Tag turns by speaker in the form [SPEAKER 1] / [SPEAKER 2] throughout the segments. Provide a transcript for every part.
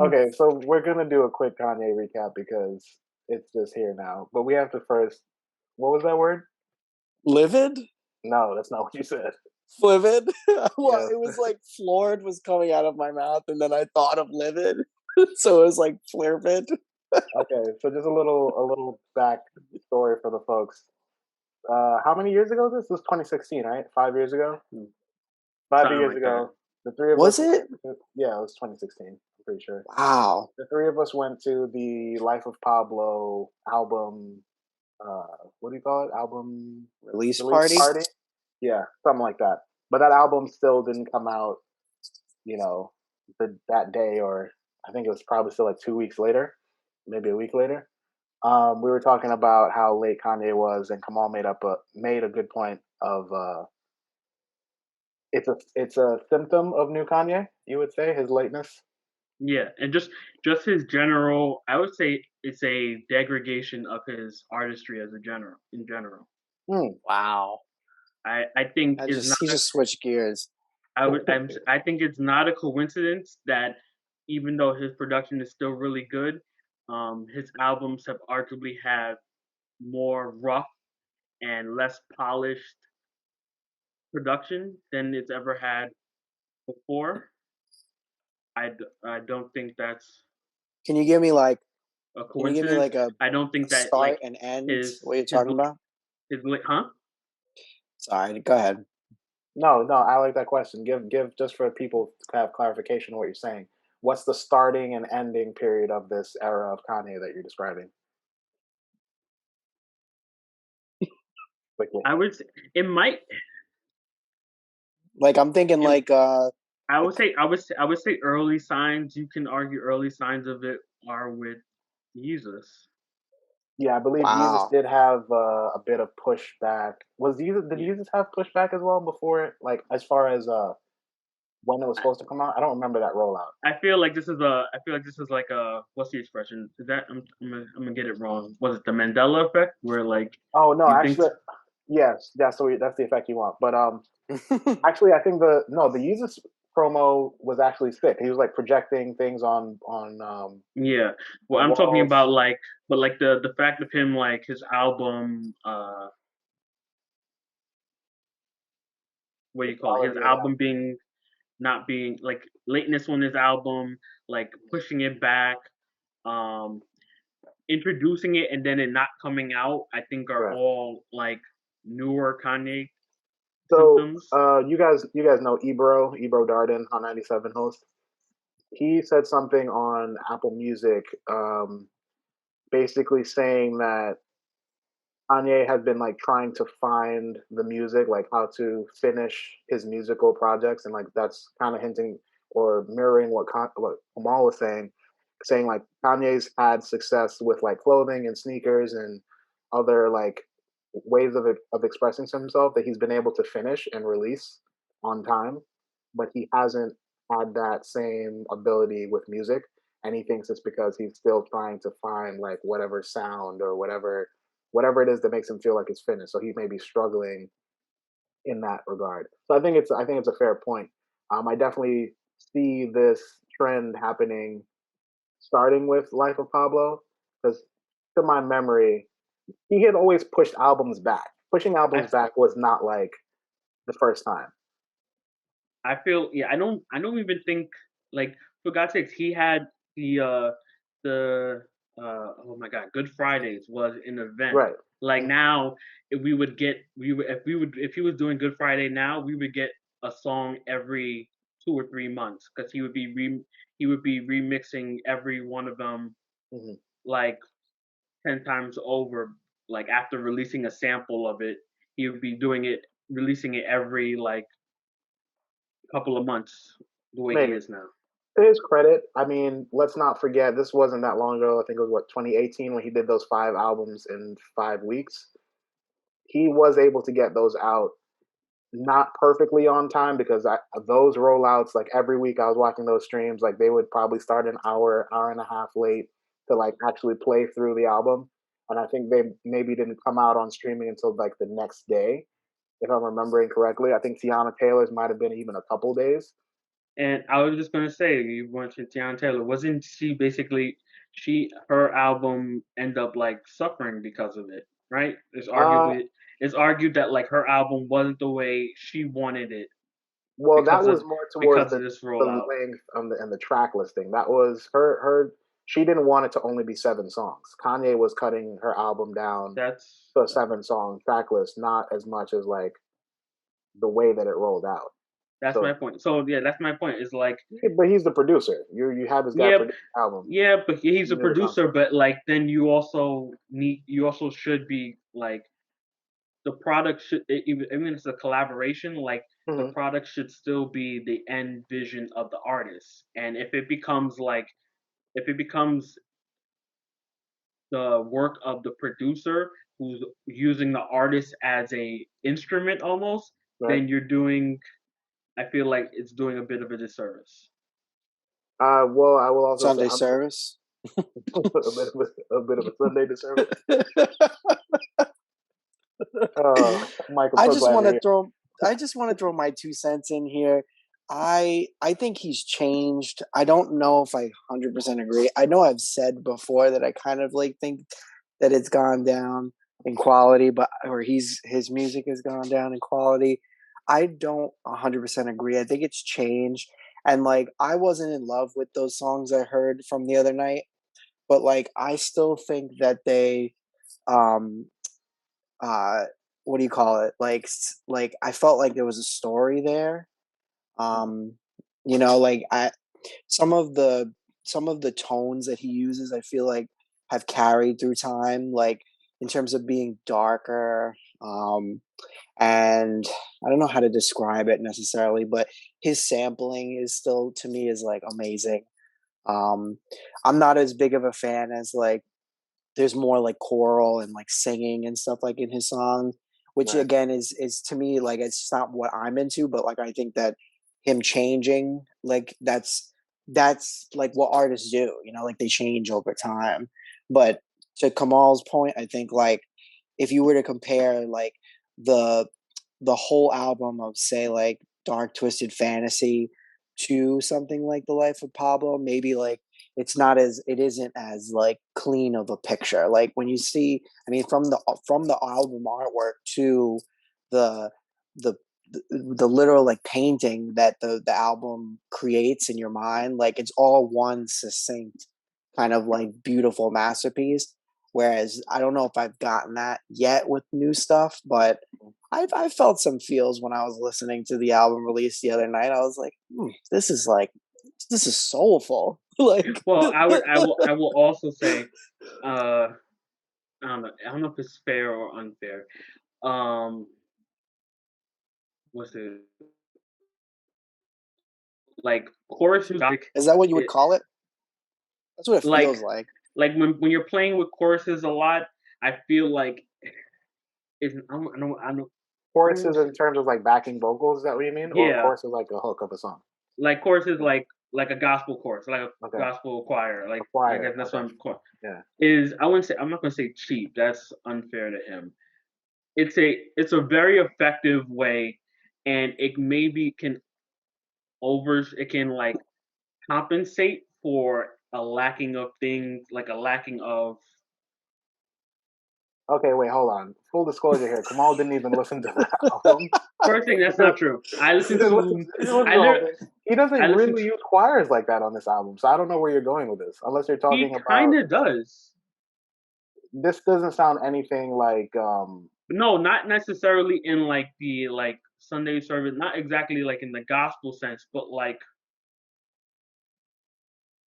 [SPEAKER 1] Okay, so we're gonna do a quick Kanye recap because it's just here now. But we have to first. What was that word?
[SPEAKER 2] Livid?
[SPEAKER 1] No, that's not what you said.
[SPEAKER 2] Flivid? Well,
[SPEAKER 1] Yes.
[SPEAKER 2] it was like floored was coming out of my mouth, and then I thought of livid, so it was like flirvid.
[SPEAKER 1] Okay, so just a little back story for the folks. How many years ago? This was 2016, right? 5 years ago. Five
[SPEAKER 3] Something
[SPEAKER 1] years
[SPEAKER 3] like that.
[SPEAKER 1] ago, the three of us.
[SPEAKER 2] Was it?
[SPEAKER 1] Yeah, it was 2016. I'm pretty sure.
[SPEAKER 2] Wow.
[SPEAKER 1] The three of us went to the Life of Pablo album. What do you call it? Album
[SPEAKER 2] Release
[SPEAKER 1] release
[SPEAKER 2] party?
[SPEAKER 1] party. Yeah, something like that. But that album still didn't come out, you know, that day, or I think it was probably still like 2 weeks later, maybe a week later. We were talking about how late Kanye was, and Kamal made a good point of it's a symptom of new Kanye. You would say his lateness.
[SPEAKER 3] Yeah, and just his general, I would say it's a degradation of his artistry as a general in general.
[SPEAKER 1] Hmm.
[SPEAKER 2] Wow.
[SPEAKER 3] I think
[SPEAKER 2] I
[SPEAKER 3] is
[SPEAKER 2] just
[SPEAKER 3] not.
[SPEAKER 2] he just switched gears.
[SPEAKER 3] I think it's not a coincidence that even though his production is still really good, his albums have arguably had more rough and less polished production than it's ever had before. I don't think that's
[SPEAKER 2] Can you give me like
[SPEAKER 3] a
[SPEAKER 2] can you give me
[SPEAKER 3] coincidence.
[SPEAKER 2] like a
[SPEAKER 3] I don't think that
[SPEAKER 2] start
[SPEAKER 3] like
[SPEAKER 2] and end
[SPEAKER 3] his
[SPEAKER 2] what you're
[SPEAKER 3] his
[SPEAKER 2] talking about?
[SPEAKER 3] his huh?
[SPEAKER 2] Sorry, go ahead.
[SPEAKER 1] No, no, I like that question. Give just for people to have clarification on what you're saying. What's the starting and ending period of this era of Kanye that you're describing? Quickly.
[SPEAKER 3] I would say it might.
[SPEAKER 2] Like I'm thinking
[SPEAKER 3] It,
[SPEAKER 2] like
[SPEAKER 3] I would say early signs. You can argue early signs of it are with Jesus.
[SPEAKER 1] Yeah, I believe Jesus
[SPEAKER 2] wow.
[SPEAKER 1] did have a bit of pushback. Was Jesus did
[SPEAKER 3] Yeah.
[SPEAKER 1] Jesus have pushback as well before it? Like as far as when it was supposed to come out? I don't remember that rollout.
[SPEAKER 3] I feel like this is like a what's the expression? Is that I'm gonna get it wrong. Was it the Mandela effect where like
[SPEAKER 1] Oh no,
[SPEAKER 3] you think
[SPEAKER 1] actually, yes, that's the effect you want. But actually, I think the Jesus promo was actually sick. He was like projecting things
[SPEAKER 3] yeah. Well,
[SPEAKER 1] on
[SPEAKER 3] I'm talking about
[SPEAKER 1] walls.
[SPEAKER 3] like but like the fact of him like his album what do
[SPEAKER 1] The
[SPEAKER 3] you call it? His
[SPEAKER 1] quality of that.
[SPEAKER 3] album being not being like lateness on his album, like pushing it back, um introducing it and then it not coming out, I think are
[SPEAKER 1] Right.
[SPEAKER 3] all like newer Kanye
[SPEAKER 1] So,
[SPEAKER 3] symptoms.
[SPEAKER 1] you guys know Ebro Darden on 97 host. He said something on Apple Music, basically saying that Kanye has been like trying to find the music, like how to finish his musical projects, and like that's kind of hinting or mirroring what Kamal was saying like Kanye's had success with like clothing and sneakers and other like ways of expressing himself that he's been able to finish and release on time, but he hasn't had that same ability with music. And he thinks it's because he's still trying to find like whatever sound or whatever it is that makes him feel like it's finished. So he may be struggling in that regard. So I think it's a fair point. I definitely see this trend happening starting with Life of Pablo because to my memory, he had always pushed albums back. Pushing albums
[SPEAKER 3] I
[SPEAKER 1] back was not like the first time.
[SPEAKER 3] I feel yeah, I don't even think like for God's sakes he had the oh my god, Good Fridays was an event.
[SPEAKER 1] Right.
[SPEAKER 3] Like
[SPEAKER 1] Mhm.
[SPEAKER 3] now if we would get we would if he was doing Good Friday now, we would get a song every 2 or 3 months because he would be remixing every one of them
[SPEAKER 1] Mhm.
[SPEAKER 3] like 10 times over. Like after releasing a sample of it, he would be doing it releasing it every like couple of months the way he
[SPEAKER 1] Maybe.
[SPEAKER 3] is now.
[SPEAKER 1] To his credit, I mean, let's not forget this wasn't that long ago. I think it was what 2018 when he did those 5 albums in 5 weeks. He was able to get those out not perfectly on time because those rollouts, like every week I was watching those streams, like they would probably start an hour and a half late to like actually play through the album. And I think they maybe didn't come out on streaming until like the next day, if I'm remembering correctly. I think Tiana Taylor's might have been even a couple days.
[SPEAKER 3] And I was just gonna say, you mentioned Tiana Taylor. Wasn't she basically her album end up like suffering because of it, right?
[SPEAKER 1] Uh,
[SPEAKER 3] It's argued that like her album wasn't the way she wanted it
[SPEAKER 1] well, that
[SPEAKER 3] because
[SPEAKER 1] was
[SPEAKER 3] of
[SPEAKER 1] more towards
[SPEAKER 3] this
[SPEAKER 1] the
[SPEAKER 3] rollout.
[SPEAKER 1] length and the track listing. That was her. She didn't want it to only be 7 songs. Kanye was cutting her album down
[SPEAKER 3] That's
[SPEAKER 1] to a 7 song track list, not as much as like the way that it rolled out.
[SPEAKER 3] that's my
[SPEAKER 1] So,
[SPEAKER 3] point. So yeah, that's my point. Is like
[SPEAKER 1] but he's the producer. You have this guy
[SPEAKER 3] yeah,
[SPEAKER 1] produce the album.
[SPEAKER 3] yeah, but he's
[SPEAKER 1] You
[SPEAKER 3] a
[SPEAKER 1] knew the
[SPEAKER 3] producer.
[SPEAKER 1] concept.
[SPEAKER 3] But like then you also should be like the product should even if it's a collaboration, like the
[SPEAKER 1] Hmm.
[SPEAKER 3] product should still be the end vision of the artist. And if it becomes the work of the producer who's using the artist as a instrument almost,
[SPEAKER 1] Right.
[SPEAKER 3] then you're doing I feel like it's doing a bit of a disservice.
[SPEAKER 1] Well, I will also say
[SPEAKER 2] Sunday
[SPEAKER 1] I'm
[SPEAKER 2] service.
[SPEAKER 1] a bit of a Sunday disservice. Michael,
[SPEAKER 2] I
[SPEAKER 1] so
[SPEAKER 2] just
[SPEAKER 1] glad
[SPEAKER 2] want
[SPEAKER 1] you're
[SPEAKER 2] to
[SPEAKER 1] here.
[SPEAKER 2] throw I just want to throw my 2 cents in here. I think he's changed. I don't know if I 100% agree. I know I've said before that I kind of like think that it's gone down in quality, but or his music has gone down in quality. I don't 100% agree. I think it's changed, and like I wasn't in love with those songs I heard from the other night, but like I still think that they um uh what do you call it, like I felt like there was a story there. um like I some of the some of the tones that he uses I feel like have carried through time, like in terms of being darker. And I don't know how to describe it necessarily, but his sampling is still to me is like amazing. um I'm not as big of a fan as like there's more like choral and like singing and stuff like in his songs, which
[SPEAKER 1] Right.
[SPEAKER 2] again is to me like it's not what I'm into, but like I think that him changing, like that's like what artists do, like they change over time. But to Kamal's point, I think like if you were to compare like the the whole album of say like Dark Twisted Fantasy to something like The Life of Pablo, maybe like it isn't as like clean of a picture. Like when you see, I mean, from the album artwork to the the the literal like painting that the album creates in your mind, like it's all one succinct kind of like beautiful masterpiece. Whereas I don't know if I've gotten that yet with new stuff, but I've felt some feels when I was listening to the album release the other night. I was like, this is soulful. Like,
[SPEAKER 3] Well, I will also say, uh, I don't know if it's fair or unfair. Um, what's it like? Chorus music,
[SPEAKER 2] is that what you would
[SPEAKER 3] it,
[SPEAKER 2] call it? That's what it
[SPEAKER 3] like
[SPEAKER 2] feels like.
[SPEAKER 3] when you're playing with choruses a lot, I feel like it's I don't
[SPEAKER 1] Choruses in terms of like backing vocals, is that what you mean? Or
[SPEAKER 3] yeah,
[SPEAKER 1] choruses like a hook of a song?
[SPEAKER 3] like choruses like a gospel chorus, like a
[SPEAKER 1] Okay.
[SPEAKER 3] gospel choir,
[SPEAKER 1] A
[SPEAKER 3] like I
[SPEAKER 1] choir.
[SPEAKER 3] guess that's
[SPEAKER 1] Okay.
[SPEAKER 3] what
[SPEAKER 1] Yeah.
[SPEAKER 3] is I wouldn't say I'm not gonna say cheap. That's unfair to him. It's a very effective way, and it maybe can it can like compensate for a lacking of things, like a lacking of
[SPEAKER 1] Okay, wait, hold on. Full disclosure here. Kamal didn't even listen to the album.
[SPEAKER 3] first thing. That's not true.
[SPEAKER 1] He didn't listen to the whole thing. He doesn't
[SPEAKER 3] I listened
[SPEAKER 1] really
[SPEAKER 3] to
[SPEAKER 1] use choirs like that on this album, so I don't know where you're going with this. Unless you're
[SPEAKER 3] he
[SPEAKER 1] talking about
[SPEAKER 3] kind of does.
[SPEAKER 1] this doesn't sound anything like
[SPEAKER 3] No, not necessarily in like the like Sunday service, not exactly like in the gospel sense, but like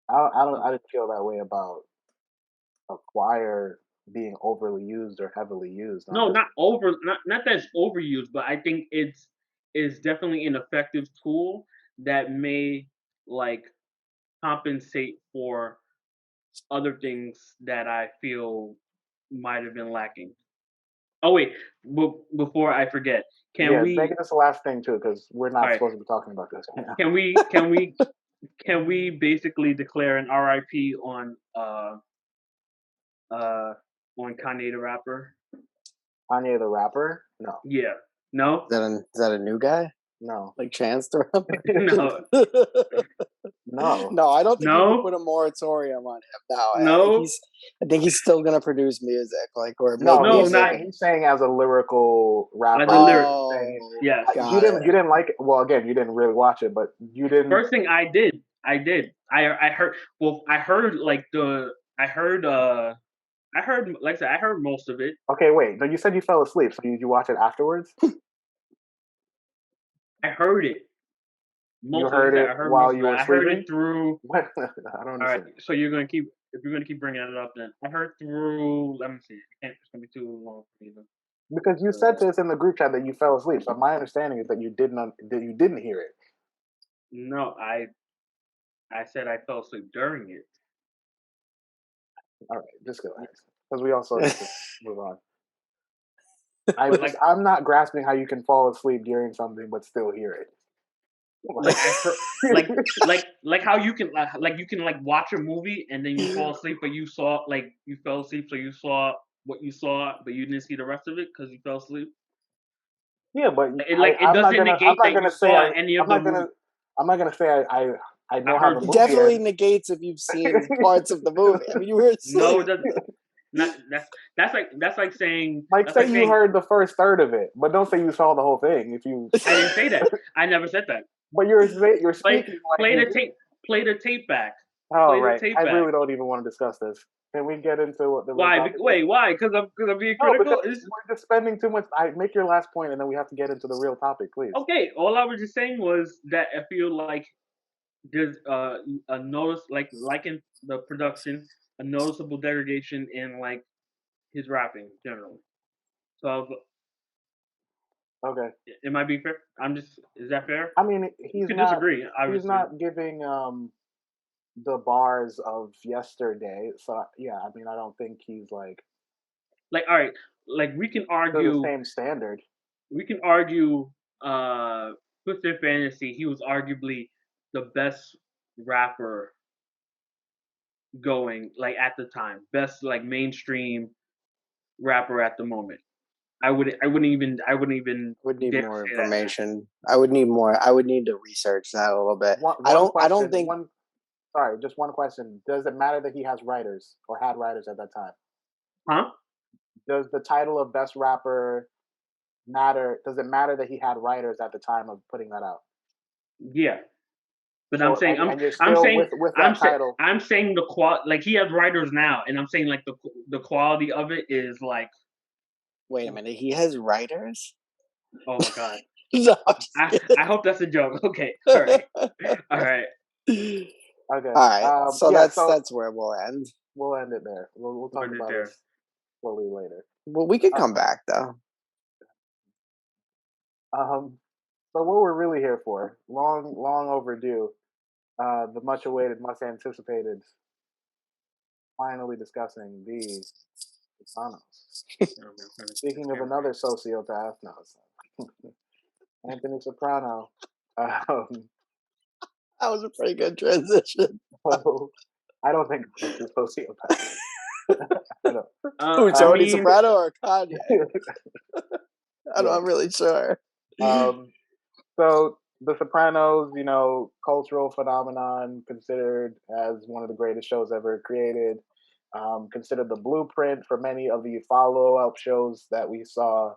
[SPEAKER 1] I didn't feel that way about a choir being overly used or heavily used on
[SPEAKER 3] no,
[SPEAKER 1] this.
[SPEAKER 3] not that it's overused, but I think it's definitely an effective tool that may like compensate for other things that I feel might have been lacking. Oh wait, before I forget, can
[SPEAKER 1] Yeah, make
[SPEAKER 3] we?
[SPEAKER 1] it this the last thing too, because we're
[SPEAKER 3] All
[SPEAKER 1] not
[SPEAKER 3] right,
[SPEAKER 1] supposed to be talking about this right now.
[SPEAKER 3] can we basically declare an RIP uh on Kanye the rapper?
[SPEAKER 1] Kanye the rapper? No.
[SPEAKER 3] Yeah, no.
[SPEAKER 2] Is that a new guy?
[SPEAKER 1] No.
[SPEAKER 2] Like Chance the Rapper?
[SPEAKER 3] No.
[SPEAKER 1] No.
[SPEAKER 2] No, I don't think you could
[SPEAKER 3] No.
[SPEAKER 2] put a moratorium on him. No,
[SPEAKER 3] No.
[SPEAKER 2] I think he's still gonna produce music, like or make
[SPEAKER 1] No,
[SPEAKER 3] No,
[SPEAKER 1] he's
[SPEAKER 2] music.
[SPEAKER 3] not
[SPEAKER 1] saying as a lyrical
[SPEAKER 3] as
[SPEAKER 1] rapper.
[SPEAKER 3] a lyric.
[SPEAKER 1] Saying,
[SPEAKER 2] Oh,
[SPEAKER 3] Yes.
[SPEAKER 1] you
[SPEAKER 2] got
[SPEAKER 1] didn't
[SPEAKER 2] it.
[SPEAKER 1] like it. Well, again, you didn't really watch it, but you didn't.
[SPEAKER 3] First thing I did. I heard. Well, I heard like the. I heard. Like I said, I heard most of it.
[SPEAKER 1] Okay, wait. No, you said you fell asleep. So did you watch it afterwards?
[SPEAKER 3] I heard it.
[SPEAKER 1] You
[SPEAKER 3] Like I
[SPEAKER 1] heard
[SPEAKER 3] said,
[SPEAKER 1] it
[SPEAKER 3] I heard
[SPEAKER 1] while
[SPEAKER 3] most of
[SPEAKER 1] you
[SPEAKER 3] it.
[SPEAKER 1] were
[SPEAKER 3] I heard it
[SPEAKER 1] sleeping.
[SPEAKER 3] through.
[SPEAKER 1] What? I don't
[SPEAKER 3] All right.
[SPEAKER 1] understand.
[SPEAKER 3] So you're gonna keep. If you're gonna keep bringing it up, then I heard through. Let me see. It's gonna be too long for me.
[SPEAKER 1] Because you said this in the group chat that you fell asleep. So my understanding is that you didn't hear it.
[SPEAKER 3] No, I said I fell asleep during it.
[SPEAKER 1] All right, just go ahead, because we also need to move on.
[SPEAKER 3] But like
[SPEAKER 1] I'm not grasping how you can fall asleep during something but still hear it.
[SPEAKER 3] I heard like how you can like watch a movie and then you fall asleep, but you fell asleep, so you saw what you saw, but you didn't see the rest of it because you fell asleep.
[SPEAKER 1] Yeah, but
[SPEAKER 3] It doesn't
[SPEAKER 1] I'm
[SPEAKER 3] negate
[SPEAKER 1] not
[SPEAKER 3] that you
[SPEAKER 1] gonna say
[SPEAKER 3] saw any of
[SPEAKER 1] I'm
[SPEAKER 3] the
[SPEAKER 1] not
[SPEAKER 3] movie.
[SPEAKER 1] gonna say I
[SPEAKER 3] I
[SPEAKER 1] know how the
[SPEAKER 3] heard
[SPEAKER 1] movie
[SPEAKER 2] definitely
[SPEAKER 1] ends.
[SPEAKER 2] negates if you've seen parts of the movie. I mean, you were
[SPEAKER 3] no, it
[SPEAKER 2] asleep.
[SPEAKER 3] doesn't. Not that's like saying
[SPEAKER 1] Like,
[SPEAKER 3] that's
[SPEAKER 1] say
[SPEAKER 3] like
[SPEAKER 1] you
[SPEAKER 3] saying
[SPEAKER 1] heard the first third of it, but don't say you saw the whole thing. If you,
[SPEAKER 3] I didn't say that. I never said that.
[SPEAKER 1] but you're
[SPEAKER 3] Play
[SPEAKER 1] speaking like
[SPEAKER 3] play
[SPEAKER 1] you
[SPEAKER 3] the
[SPEAKER 1] did.
[SPEAKER 3] tape. Play the tape back.
[SPEAKER 1] Oh
[SPEAKER 3] Play the
[SPEAKER 1] right,
[SPEAKER 3] tape
[SPEAKER 1] I
[SPEAKER 3] back.
[SPEAKER 1] really don't even want to discuss this. Can we get into what the real
[SPEAKER 3] Why?
[SPEAKER 1] topic is?
[SPEAKER 3] Wait, why? Because I'm being
[SPEAKER 1] No, because
[SPEAKER 3] critical.
[SPEAKER 1] we're just spending too much. I make your last point, and then we have to get into the real topic, please.
[SPEAKER 3] Okay. All I was just saying was that I feel like there's a notice like in the production, a noticeable degradation in like his rapping generally. So
[SPEAKER 1] Okay.
[SPEAKER 3] am I being fair? Is that fair?
[SPEAKER 1] I mean,
[SPEAKER 3] You can disagree,
[SPEAKER 1] he's
[SPEAKER 3] obviously.
[SPEAKER 1] not giving the bars of yesterday. So yeah, I mean, I don't think he's like
[SPEAKER 3] Like, all right, like
[SPEAKER 1] to the same standard.
[SPEAKER 3] we can argue, Twisted Fantasy, he was arguably the best rapper going, like at the time, best like mainstream rapper at the moment. I wouldn't even
[SPEAKER 2] Would need
[SPEAKER 3] dare
[SPEAKER 2] more
[SPEAKER 3] say that now.
[SPEAKER 2] information. I would need more. I would need to research that a little bit.
[SPEAKER 1] One
[SPEAKER 2] I
[SPEAKER 1] question.
[SPEAKER 2] don't think.
[SPEAKER 1] Sorry, just one question. Does it matter that he has writers or had writers at that time?
[SPEAKER 3] Huh?
[SPEAKER 1] Does the title of best rapper matter? Does it matter that he had writers at the time of putting that out?
[SPEAKER 3] Yeah. But
[SPEAKER 1] So and you're still with that title.
[SPEAKER 3] I'm saying the like he has writers now, and I'm saying like the quality of it is like,
[SPEAKER 2] Wait a minute. He has writers.
[SPEAKER 3] oh my god.
[SPEAKER 2] No,
[SPEAKER 3] I hope that's a joke. Okay, all right, all right.
[SPEAKER 1] Okay.
[SPEAKER 2] All right. So
[SPEAKER 1] yeah.
[SPEAKER 2] that's where we'll end.
[SPEAKER 1] We'll end it there. We'll talk
[SPEAKER 3] End it
[SPEAKER 1] about
[SPEAKER 3] there.
[SPEAKER 1] it slowly later.
[SPEAKER 2] Well, we could come back though.
[SPEAKER 1] So what we're really here for, long overdue, the much awaited, much anticipated, finally discussing the Sopranos. Speaking of another sociopath, no, it's not. Anthony Soprano. Um,
[SPEAKER 2] That was a pretty good transition.
[SPEAKER 1] so I don't think he's a sociopath. I don't.
[SPEAKER 2] Who,
[SPEAKER 3] I
[SPEAKER 2] Tony
[SPEAKER 3] mean,
[SPEAKER 2] Soprano or Kanye? I'm not really sure.
[SPEAKER 1] So The Sopranos, cultural phenomenon, considered as one of the greatest shows ever created. Considered the blueprint for many of the follow-up shows that we saw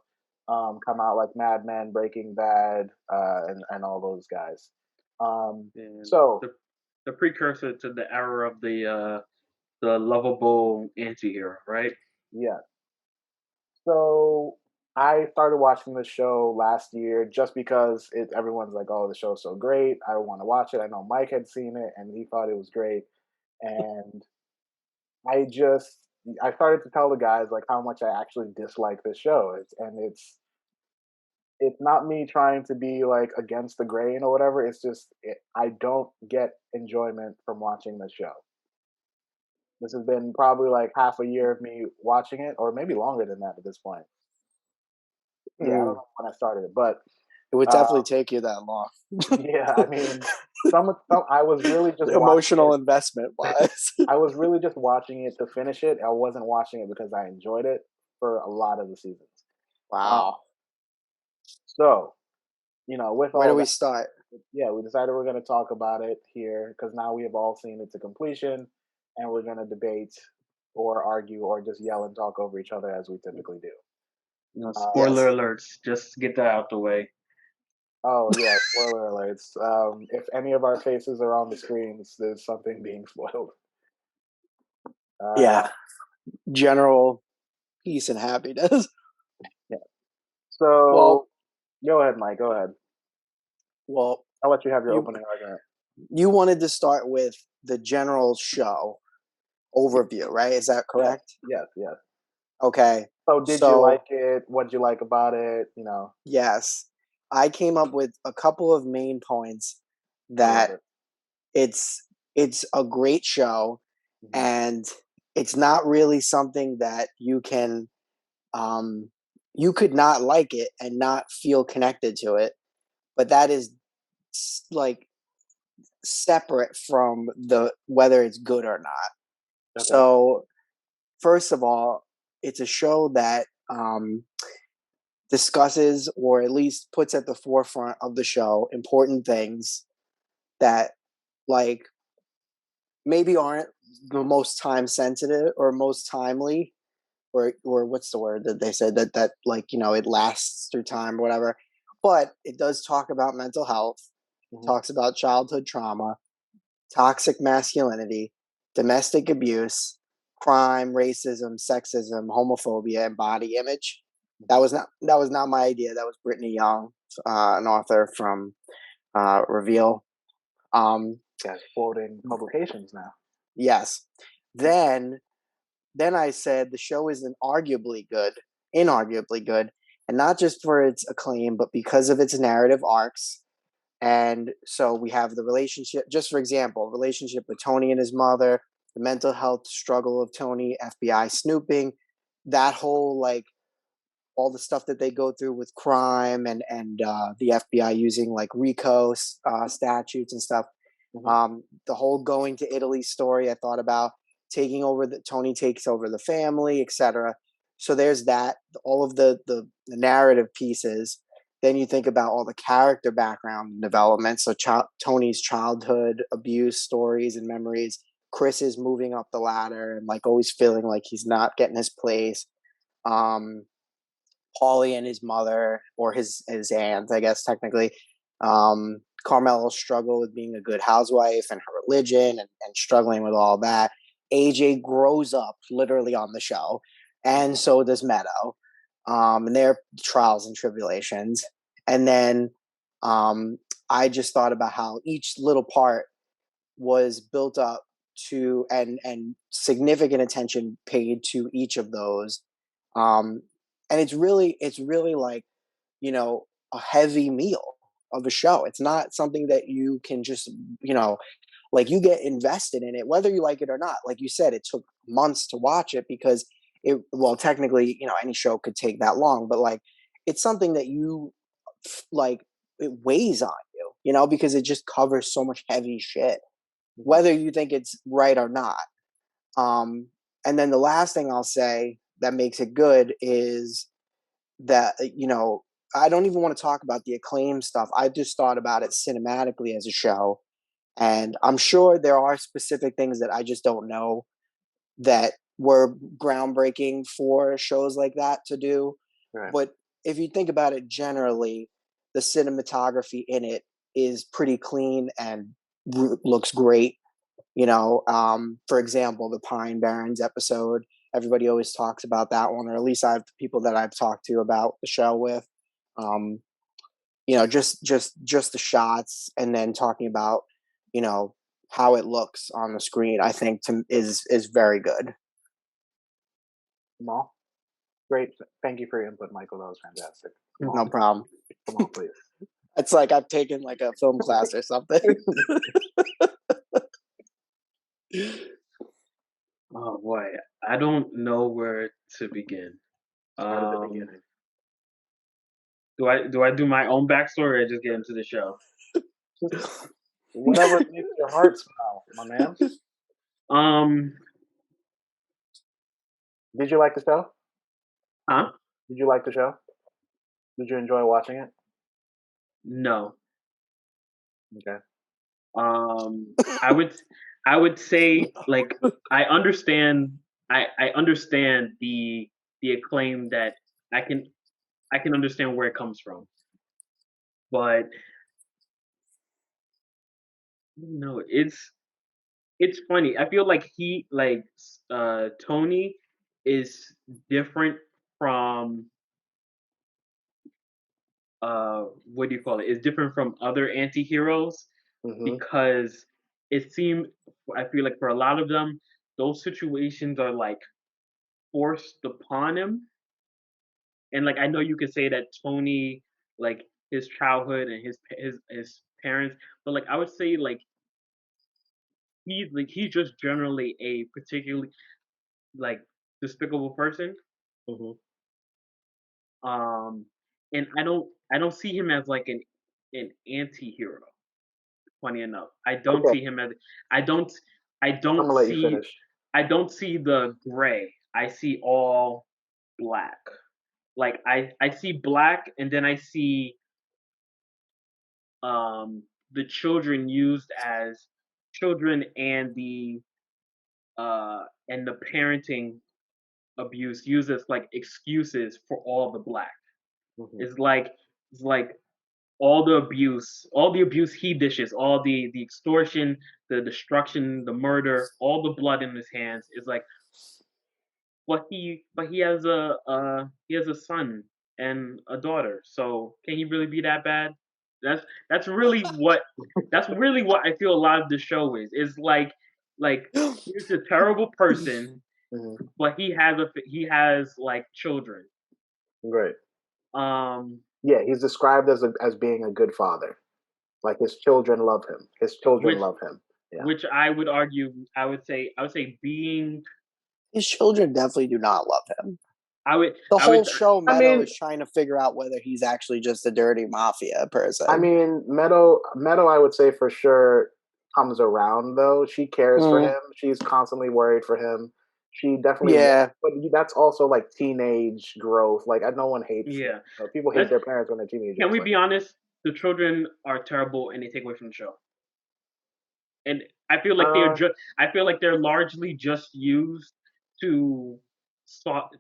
[SPEAKER 1] come out, like Mad Men, Breaking Bad, and all those guys. So
[SPEAKER 3] the precursor to the era of the lovable anti-hero, right?
[SPEAKER 1] yeah. So I started watching the show last year just because everyone's like, "Oh, the show's so great! I want to watch it." I know Mike had seen it and he thought it was great, and I just I started to tell the guys like how much I actually dislike this show. It's not me trying to be like against the grain or whatever. It's just I don't get enjoyment from watching the show. This has been probably like half a year of me watching it, or maybe longer than that at this point. Yeah, I don't know when I started it, but
[SPEAKER 2] It would definitely take you that long.
[SPEAKER 1] yeah, I mean, some I was really just
[SPEAKER 2] emotional investment wise.
[SPEAKER 1] I was really just watching it to finish it. I wasn't watching it because I enjoyed it for a lot of the seasons.
[SPEAKER 2] Wow.
[SPEAKER 1] So with
[SPEAKER 2] Where do
[SPEAKER 1] all
[SPEAKER 2] we
[SPEAKER 1] that,
[SPEAKER 2] start?
[SPEAKER 1] yeah, we decided we're going to talk about it here because now we have all seen it to completion, and we're going to debate or argue or just yell and talk over each other as we typically do.
[SPEAKER 3] Spoiler
[SPEAKER 2] Yes.
[SPEAKER 3] alerts. Just get that out the way.
[SPEAKER 1] Oh yeah, spoiler alerts. If any of our faces are on the screens, there's something being spoiled. Uh,
[SPEAKER 2] Yeah. General peace and happiness.
[SPEAKER 1] yeah.
[SPEAKER 2] Well,
[SPEAKER 1] So go ahead, Mike. Go ahead.
[SPEAKER 2] well,
[SPEAKER 1] I'll let you have your
[SPEAKER 2] you
[SPEAKER 1] opening argument.
[SPEAKER 2] you wanted to start with the general show overview, right? Is that
[SPEAKER 1] Yes,
[SPEAKER 2] correct?
[SPEAKER 1] yes, yes.
[SPEAKER 2] Okay.
[SPEAKER 1] So did you
[SPEAKER 2] So,
[SPEAKER 1] like it? What did you like about it?
[SPEAKER 2] yes, I came up with a couple of main points
[SPEAKER 1] I love
[SPEAKER 2] that
[SPEAKER 1] it.
[SPEAKER 2] it's a great show,
[SPEAKER 1] Hmm.
[SPEAKER 2] and it's not really something that um you could not like it and not feel connected to it, but that is like separate from the whether it's good or not.
[SPEAKER 1] Okay.
[SPEAKER 2] So, first of all, it's a show that discusses or at least puts at the forefront of the show important things that like maybe aren't the most time sensitive or most timely, or what's the word that they said that like it lasts through time or whatever, but it does talk about mental health,
[SPEAKER 1] Hmm.
[SPEAKER 2] talks about childhood trauma, toxic masculinity, domestic abuse, crime, racism, sexism, homophobia, and body image.
[SPEAKER 1] Hmm.
[SPEAKER 2] That was not my idea. That was Brittany Young, an author from Reveal. Um,
[SPEAKER 1] Guys, quoting publications now.
[SPEAKER 2] yes. Then I said the show isn't arguably good, inarguably good, and not just for its acclaim, but because of its narrative arcs. And so we have the relationship, just for example, relationship with Tony and his mother, the mental health struggle of Tony, FBI snooping, that whole like all the stuff that they go through with crime and the FBI using like RICO statutes and stuff.
[SPEAKER 1] Hmm.
[SPEAKER 2] The whole going to Italy story I thought about, taking over the Tony takes over the family, etc. So there's that, all of the narrative pieces. Then you think about all the character background development. So Tony's childhood abuse stories and memories. Chris is moving up the ladder and like always feeling like he's not getting his place. Um, Paulie and his mother, or his aunt, I guess technically. Carmela's struggle with being a good housewife and her religion and struggling with all that. AJ grows up literally on the show, and so does Meadow, and their trials and tribulations. And then I just thought about how each little part was built up to and significant attention paid to each of those, um and it's really like a heavy meal of a show. It's not something that you can just like you get invested in it whether you like it or not. Like you said, it took months to watch it because it well technically any show could take that long, but like it's something that you like it weighs on you, because it just covers so much heavy shit
[SPEAKER 1] Hmm.
[SPEAKER 2] whether you think it's right or not. Um, and then the last thing I'll say that makes it good is that, I don't even want to talk about the acclaim stuff. I just thought about it cinematically as a show. And I'm sure there are specific things that I just don't know that were groundbreaking for shows like that to do.
[SPEAKER 1] Right.
[SPEAKER 2] But if you think about it generally, the cinematography in it is pretty clean and looks great. For example, the Pine Barrens episode, everybody always talks about that one, or at least I've people that I've talked to about the show with. Um, just the shots, and then talking about, you know, how it looks on the screen, I think is very good.
[SPEAKER 1] Kamal, great. Thank you for your input, Michael. That was fantastic.
[SPEAKER 2] No
[SPEAKER 1] Kamal,
[SPEAKER 2] problem.
[SPEAKER 1] Kamal, please.
[SPEAKER 2] It's like I've taken like a film class or something.
[SPEAKER 3] Oh boy, I don't know where to begin.
[SPEAKER 1] Start at the
[SPEAKER 3] Um,
[SPEAKER 1] beginning.
[SPEAKER 3] do I do my own backstory or just get into the show?
[SPEAKER 1] Just whatever makes your heart smile, my man.
[SPEAKER 3] Um,
[SPEAKER 1] Did you like the show?
[SPEAKER 3] huh?
[SPEAKER 1] Did you like the show? Did you enjoy watching it?
[SPEAKER 3] No.
[SPEAKER 1] Okay.
[SPEAKER 3] Um, I would I would say like I understand I understand the acclaim that I can I can understand where it comes from, but no, it's funny. I feel like Tony is different from what do you call it? Is different from other anti-heroes
[SPEAKER 1] Mm-hmm.
[SPEAKER 3] because it seemed I feel like for a lot of them those situations are like forced upon him. And like I know you could say that Tony like his childhood and his parents, but like I would say like he's just generally a particularly like despicable person.
[SPEAKER 1] Mm-hmm.
[SPEAKER 3] Um, and I don't see him as like an anti-hero. Funny enough, I don't
[SPEAKER 1] Okay.
[SPEAKER 3] see him as I don't I
[SPEAKER 1] I'm
[SPEAKER 3] don't
[SPEAKER 1] gonna let you
[SPEAKER 3] see
[SPEAKER 1] finish.
[SPEAKER 3] I don't see the gray. I see all black. Like I see black and then I see the children used as children and the parenting abuse used as like excuses for all the black.
[SPEAKER 1] Mm-hmm.
[SPEAKER 3] It's like it's like all the abuse he dishes, all the extortion, the destruction, the murder, all the blood in his hands is like but he has a son and a daughter. So can he really be that bad? That's that's really what that's really what I feel a lot of the show is. Is like he's a terrible person,
[SPEAKER 1] Mm-hmm.
[SPEAKER 3] but he has like children.
[SPEAKER 1] Right.
[SPEAKER 3] Um,
[SPEAKER 1] Yeah, he's described as being a good father. Like his children love him. His children
[SPEAKER 3] which
[SPEAKER 1] love him. Yeah.
[SPEAKER 3] which I would argue I would say being
[SPEAKER 2] His children definitely do not love him. The
[SPEAKER 3] I would
[SPEAKER 2] whole show,
[SPEAKER 1] I
[SPEAKER 2] Meadow
[SPEAKER 1] mean,
[SPEAKER 2] is trying to figure out whether he's actually just a dirty mafia
[SPEAKER 1] I
[SPEAKER 2] person.
[SPEAKER 1] mean, Meadow, I would say for sure comes around though. She cares for
[SPEAKER 2] Mm,
[SPEAKER 1] him. She's constantly worried for him. She definitely,
[SPEAKER 2] yeah,
[SPEAKER 1] but that's also like teenage growth. Like, no one hates.
[SPEAKER 3] yeah.
[SPEAKER 1] People hate
[SPEAKER 3] Let's
[SPEAKER 1] their parents when they're
[SPEAKER 3] can
[SPEAKER 1] teenagers.
[SPEAKER 3] we
[SPEAKER 1] Like,
[SPEAKER 3] be honest? The children are terrible and they take away from the show. And
[SPEAKER 1] uh,
[SPEAKER 3] I feel like they're largely just used to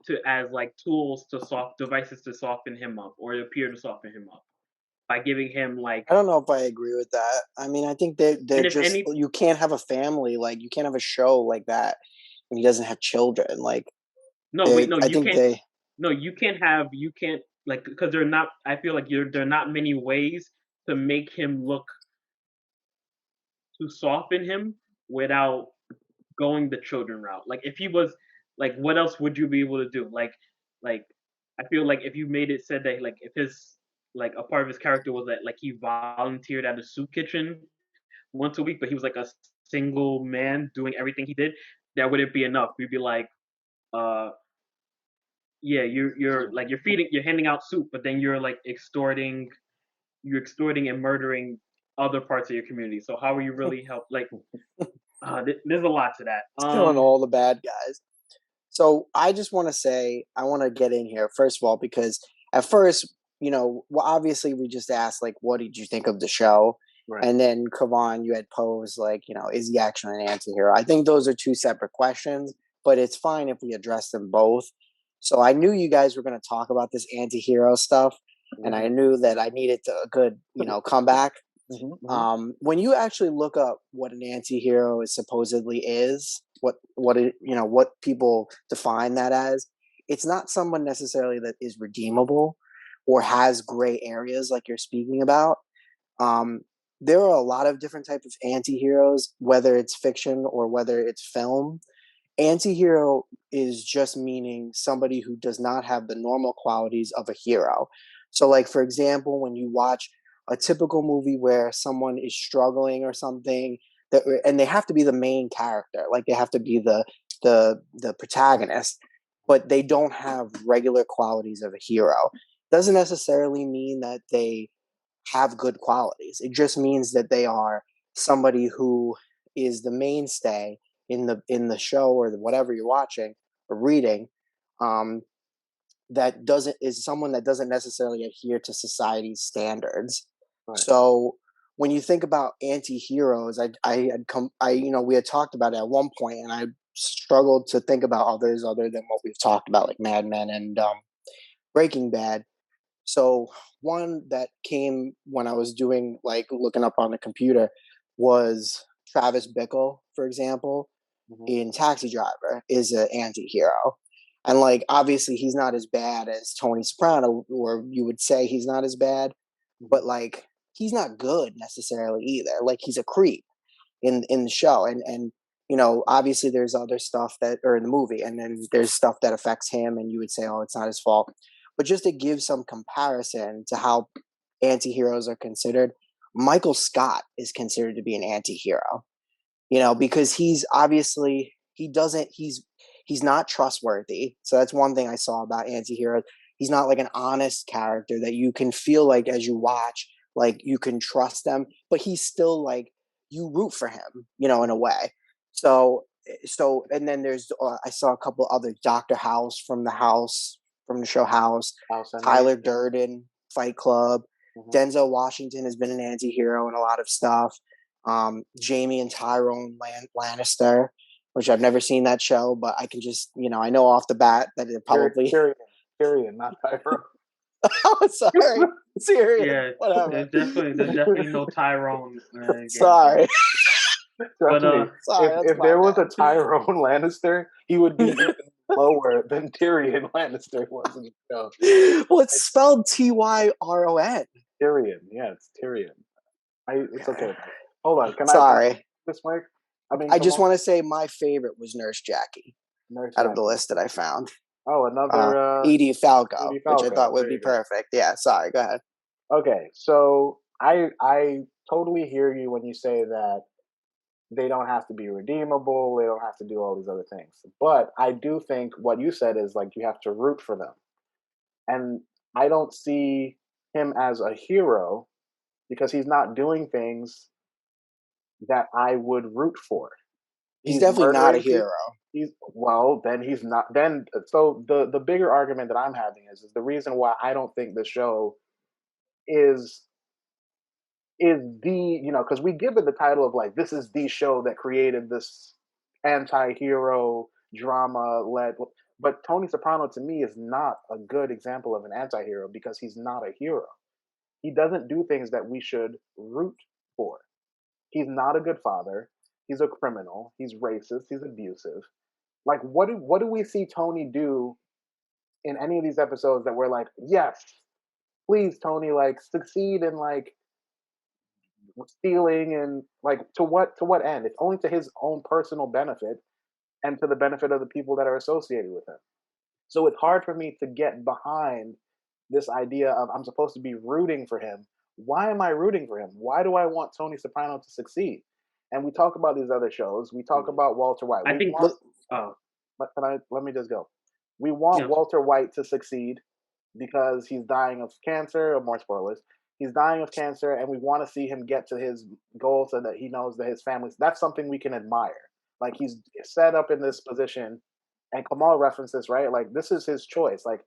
[SPEAKER 3] to as like tools to soft devices to soften him up or appear to soften him up by giving him like
[SPEAKER 2] I don't know if I agree with that. I mean, I think they're
[SPEAKER 3] and if
[SPEAKER 2] just,
[SPEAKER 3] any
[SPEAKER 2] you can't have a family, like you can't have a show like that when he doesn't have children. Like
[SPEAKER 3] no wait no
[SPEAKER 2] I
[SPEAKER 3] you
[SPEAKER 2] think
[SPEAKER 3] can't
[SPEAKER 2] they,
[SPEAKER 3] no you can't like because they're not I feel like there are not many ways to make him look to soften him without going the children route. Like if he was like what else would you be able to do? Like I feel like if you made it said that like if his like a part of his character was that like he volunteered at a soup kitchen once a week, but he was like a single man doing everything he did, that wouldn't be enough. We'd be like, uh yeah, you're like you're handing out soup, but then you're extorting and murdering other parts of your community. So how are you really help like there's a lot to that.
[SPEAKER 2] killing all the bad guys. So I just want to say, I want to get in here first of all because at first, well, obviously we just asked like, what did you think of the show?
[SPEAKER 1] right.
[SPEAKER 2] And then Kavan, you had posed like, is he actually an anti-hero? I think those are two separate questions, but it's fine if we address them both. So I knew you guys were going to talk about this anti-hero stuff, and
[SPEAKER 1] Mm-hmm.
[SPEAKER 2] I knew that I needed a good, comeback.
[SPEAKER 1] Mm-hmm.
[SPEAKER 2] When you actually look up what an anti-hero is supposedly is, what people define that as, it's not someone necessarily that is redeemable or has gray areas like you're speaking about. Um, there are a lot of different types of anti-heroes, whether it's fiction or whether it's film. Anti-hero is just meaning somebody who does not have the normal qualities of a hero. So, like for example, when you watch a typical movie where someone is struggling or something, and they have to be the main character, like they have to be the protagonist, but they don't have regular qualities of a hero. Doesn't necessarily mean that they have good qualities. It just means that they are somebody who is the mainstay in the show or whatever you're watching or reading. Um, that doesn't is someone that doesn't necessarily adhere to society's standards.
[SPEAKER 1] Right.
[SPEAKER 2] So when you think about anti-heroes, we had talked about it at one point, and I struggled to think about others other than what we've talked about, like Mad Men and Breaking Bad. So one that came when I was doing like looking up on the computer was Travis Bickle, for example,
[SPEAKER 1] Mm-hmm.
[SPEAKER 2] in Taxi Driver is an anti-hero. And like obviously he's not as bad as Tony Soprano, or you would say he's not as bad, but like he's not good necessarily either. Like he's a creep in the show. And obviously there's other stuff that are in the movie, and then there's stuff that affects him and you would say, oh, it's not his fault. But just to give some comparison to how anti-heroes are considered, Michael Scott is considered to be an anti-hero, because he's obviously he's not trustworthy. So that's one thing I saw about anti-hero. He's not like an honest character that you can feel like as you watch, like you can trust them, but he's still like you root for him, in a way. So and then there's I saw a couple other Dr. House from the show House, Tyler Durden, Fight Club. Mm-hmm. Denzel Washington has been an anti-hero in a lot of stuff. Jamie and Tyrone Lannister, which I've never seen that show, but I can just, I know off the bat that it probably
[SPEAKER 1] Tyrion, not Tyrone.
[SPEAKER 2] Oh, sorry, Tyrion.
[SPEAKER 3] Yeah,
[SPEAKER 2] whatever.
[SPEAKER 3] There's definitely no Tyrone.
[SPEAKER 2] Sorry.
[SPEAKER 1] Trust me,
[SPEAKER 2] sorry,
[SPEAKER 1] if there was a Tyrone Lannister, he would be even lower than Tyrion Lannister was in the show.
[SPEAKER 2] Well, it's spelled Tyron.
[SPEAKER 1] Tyrion, yeah, it's Tyrion. It's okay. Hold on, can
[SPEAKER 2] Sorry.
[SPEAKER 1] I this mic?
[SPEAKER 2] I just want to say my favorite was Nurse Jackie. Out of the list that I found.
[SPEAKER 1] Oh, another
[SPEAKER 2] Edie Falco, which I thought would be perfect. Yeah, sorry, go ahead.
[SPEAKER 1] Okay, so I totally hear you when you say that they don't have to be redeemable, they don't have to do all these other things. But I do think what you said is like you have to root for them. And I don't see him as a hero because he's not doing things that I would root for.
[SPEAKER 2] He's definitely not a hero.
[SPEAKER 1] Then he's not. Then so the bigger argument that I'm having is the reason why I don't think the show is the because we give it the title of like this is the show that created this anti-hero drama led. But Tony Soprano to me is not a good example of an anti-hero because he's not a hero. He doesn't do things that we should root for. He's not a good father. He's a criminal. He's racist. He's abusive. Like, what do we see Tony do in any of these episodes that we're like, yes, please, Tony, like succeed in like stealing and like to what end? It's only to his own personal benefit and to the benefit of the people that are associated with him. So it's hard for me to get behind this idea of I'm supposed to be rooting for him. Why am I rooting for him? Why do I want Tony Soprano to succeed? And we talk about these other shows. We talk about Walter White. Let me just go. We want Walter White to succeed because he's dying of cancer, or more spoilers. He's dying of cancer, and we want to see him get to his goal so that he knows that his family. That's something we can admire. Like he's set up in this position, and Kamal referenced this, right? Like this is his choice. Like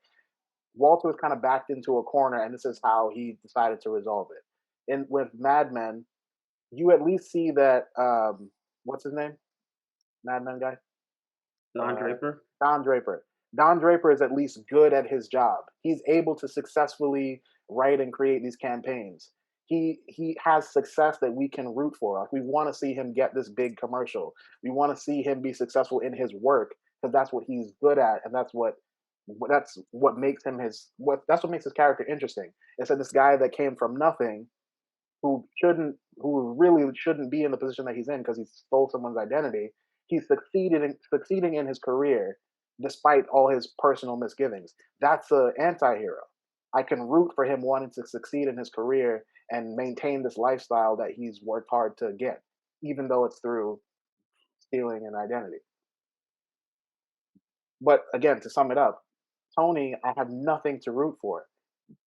[SPEAKER 1] Walter was kind of backed into a corner, and this is how he decided to resolve it. And with Mad Men, you at least see that what's his name? Mad Men guy?
[SPEAKER 3] Don Draper.
[SPEAKER 1] Don Draper. Don Draper is at least good at his job. He's able to successfully write and create these campaigns. He has success that we can root for. Like we want to see him get this big commercial. We want to see him be successful in his work because that's what he's good at, and that's what makes him that's what makes his character interesting. It's that this guy that came from nothing, who really shouldn't be in the position that he's in because he stole someone's identity. He's succeeding in his career despite all his personal misgivings. That's an anti-hero. I can root for him wanting to succeed in his career and maintain this lifestyle that he's worked hard to get, even though it's through stealing an identity. But again, to sum it up, Tony, I have nothing to root for.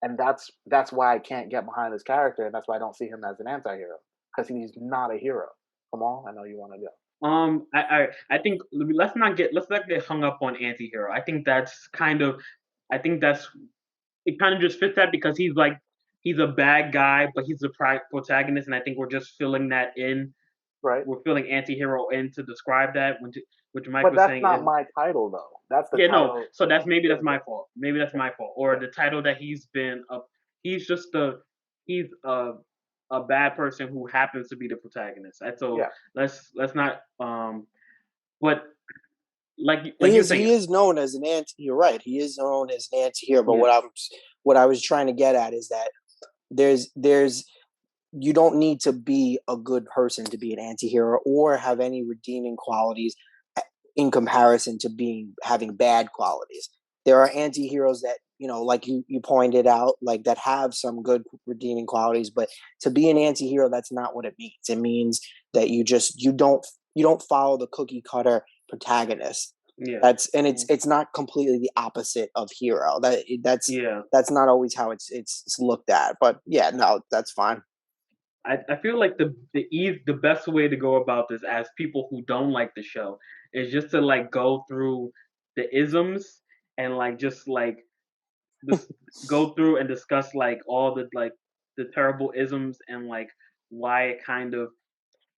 [SPEAKER 1] And that's why I can't get behind his character, and that's why I don't see him as an anti-hero, because he's not a hero. Kamal, I know you want to go.
[SPEAKER 3] I think let's not get hung up on anti-hero. I think it kind of just fits that because he's like he's a bad guy, but he's the protagonist, and I think we're just filling that in.
[SPEAKER 1] Right.
[SPEAKER 3] We're filling Antihero in to describe that, which Mike
[SPEAKER 1] But
[SPEAKER 3] was
[SPEAKER 1] that's
[SPEAKER 3] saying
[SPEAKER 1] not
[SPEAKER 3] is
[SPEAKER 1] my title though. That's the
[SPEAKER 3] yeah, no.
[SPEAKER 1] title.
[SPEAKER 3] So that's
[SPEAKER 1] Yeah,
[SPEAKER 3] my fault. Maybe that's my fault. Or
[SPEAKER 1] yeah,
[SPEAKER 3] the title that he's been up. He's just he's a bad person who happens to be the protagonist. So
[SPEAKER 1] yeah.
[SPEAKER 3] let's not but like
[SPEAKER 2] He
[SPEAKER 3] you're
[SPEAKER 2] is
[SPEAKER 3] saying
[SPEAKER 2] he is known as an anti. You're right. He is known as an anti-hero. But
[SPEAKER 3] yeah
[SPEAKER 2] what I was trying to get at is that there's you don't need to be a good person to be an anti-hero or have any redeeming qualities in comparison to having bad qualities. There are anti-heroes that, like you pointed out, like that have some good redeeming qualities, but to be an anti-hero, that's not what it means. It means that you don't follow the cookie cutter protagonist.
[SPEAKER 3] yeah
[SPEAKER 2] It's not completely the opposite of hero.
[SPEAKER 3] yeah.
[SPEAKER 2] That's not always how it's looked at. But yeah, no, that's fine.
[SPEAKER 3] I feel like the best way to go about this as people who don't like the show is just to like go through the isms and like just like this go through and discuss like all the terrible isms and like why it kind of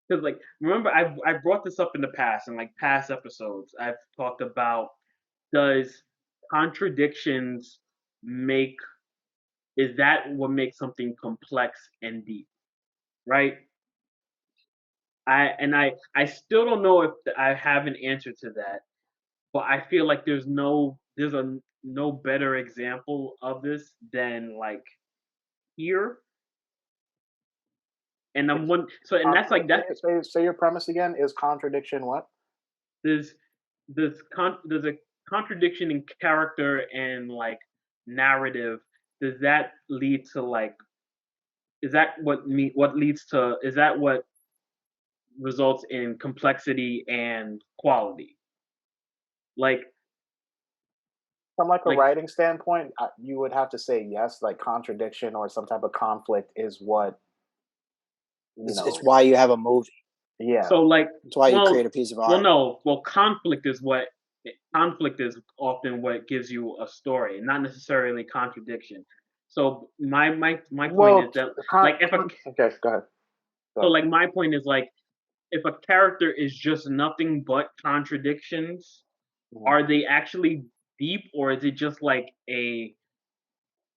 [SPEAKER 3] because like remember I brought this up in the past in like past episodes I've talked about does contradictions make is that what makes something complex and deep, right? I still don't know if I have an answer to that, but I feel like there's a no better example of this than like here. And I'm
[SPEAKER 1] It's
[SPEAKER 3] one so and that's like that
[SPEAKER 1] say your premise again. Is contradiction what?
[SPEAKER 3] there's there's a contradiction in character and like narrative. Does that lead to like is that what leads to is that what results in complexity and quality? Like
[SPEAKER 1] From like a
[SPEAKER 3] like
[SPEAKER 1] writing standpoint, you would have to say yes. Like contradiction or some type of conflict is what you
[SPEAKER 2] It's
[SPEAKER 1] know.
[SPEAKER 2] why you have a movie.
[SPEAKER 1] Yeah,
[SPEAKER 3] so like
[SPEAKER 2] It's why you create
[SPEAKER 3] well
[SPEAKER 2] a piece of
[SPEAKER 3] well
[SPEAKER 2] art.
[SPEAKER 3] no well conflict is often what gives you a story, not necessarily contradiction. So my point is
[SPEAKER 1] well,
[SPEAKER 3] that like if a
[SPEAKER 1] okay, go ahead. Go
[SPEAKER 3] so
[SPEAKER 1] ahead.
[SPEAKER 3] like my point is like if a character is just nothing but contradictions,
[SPEAKER 1] Mhm.
[SPEAKER 3] are they actually deep or is it just like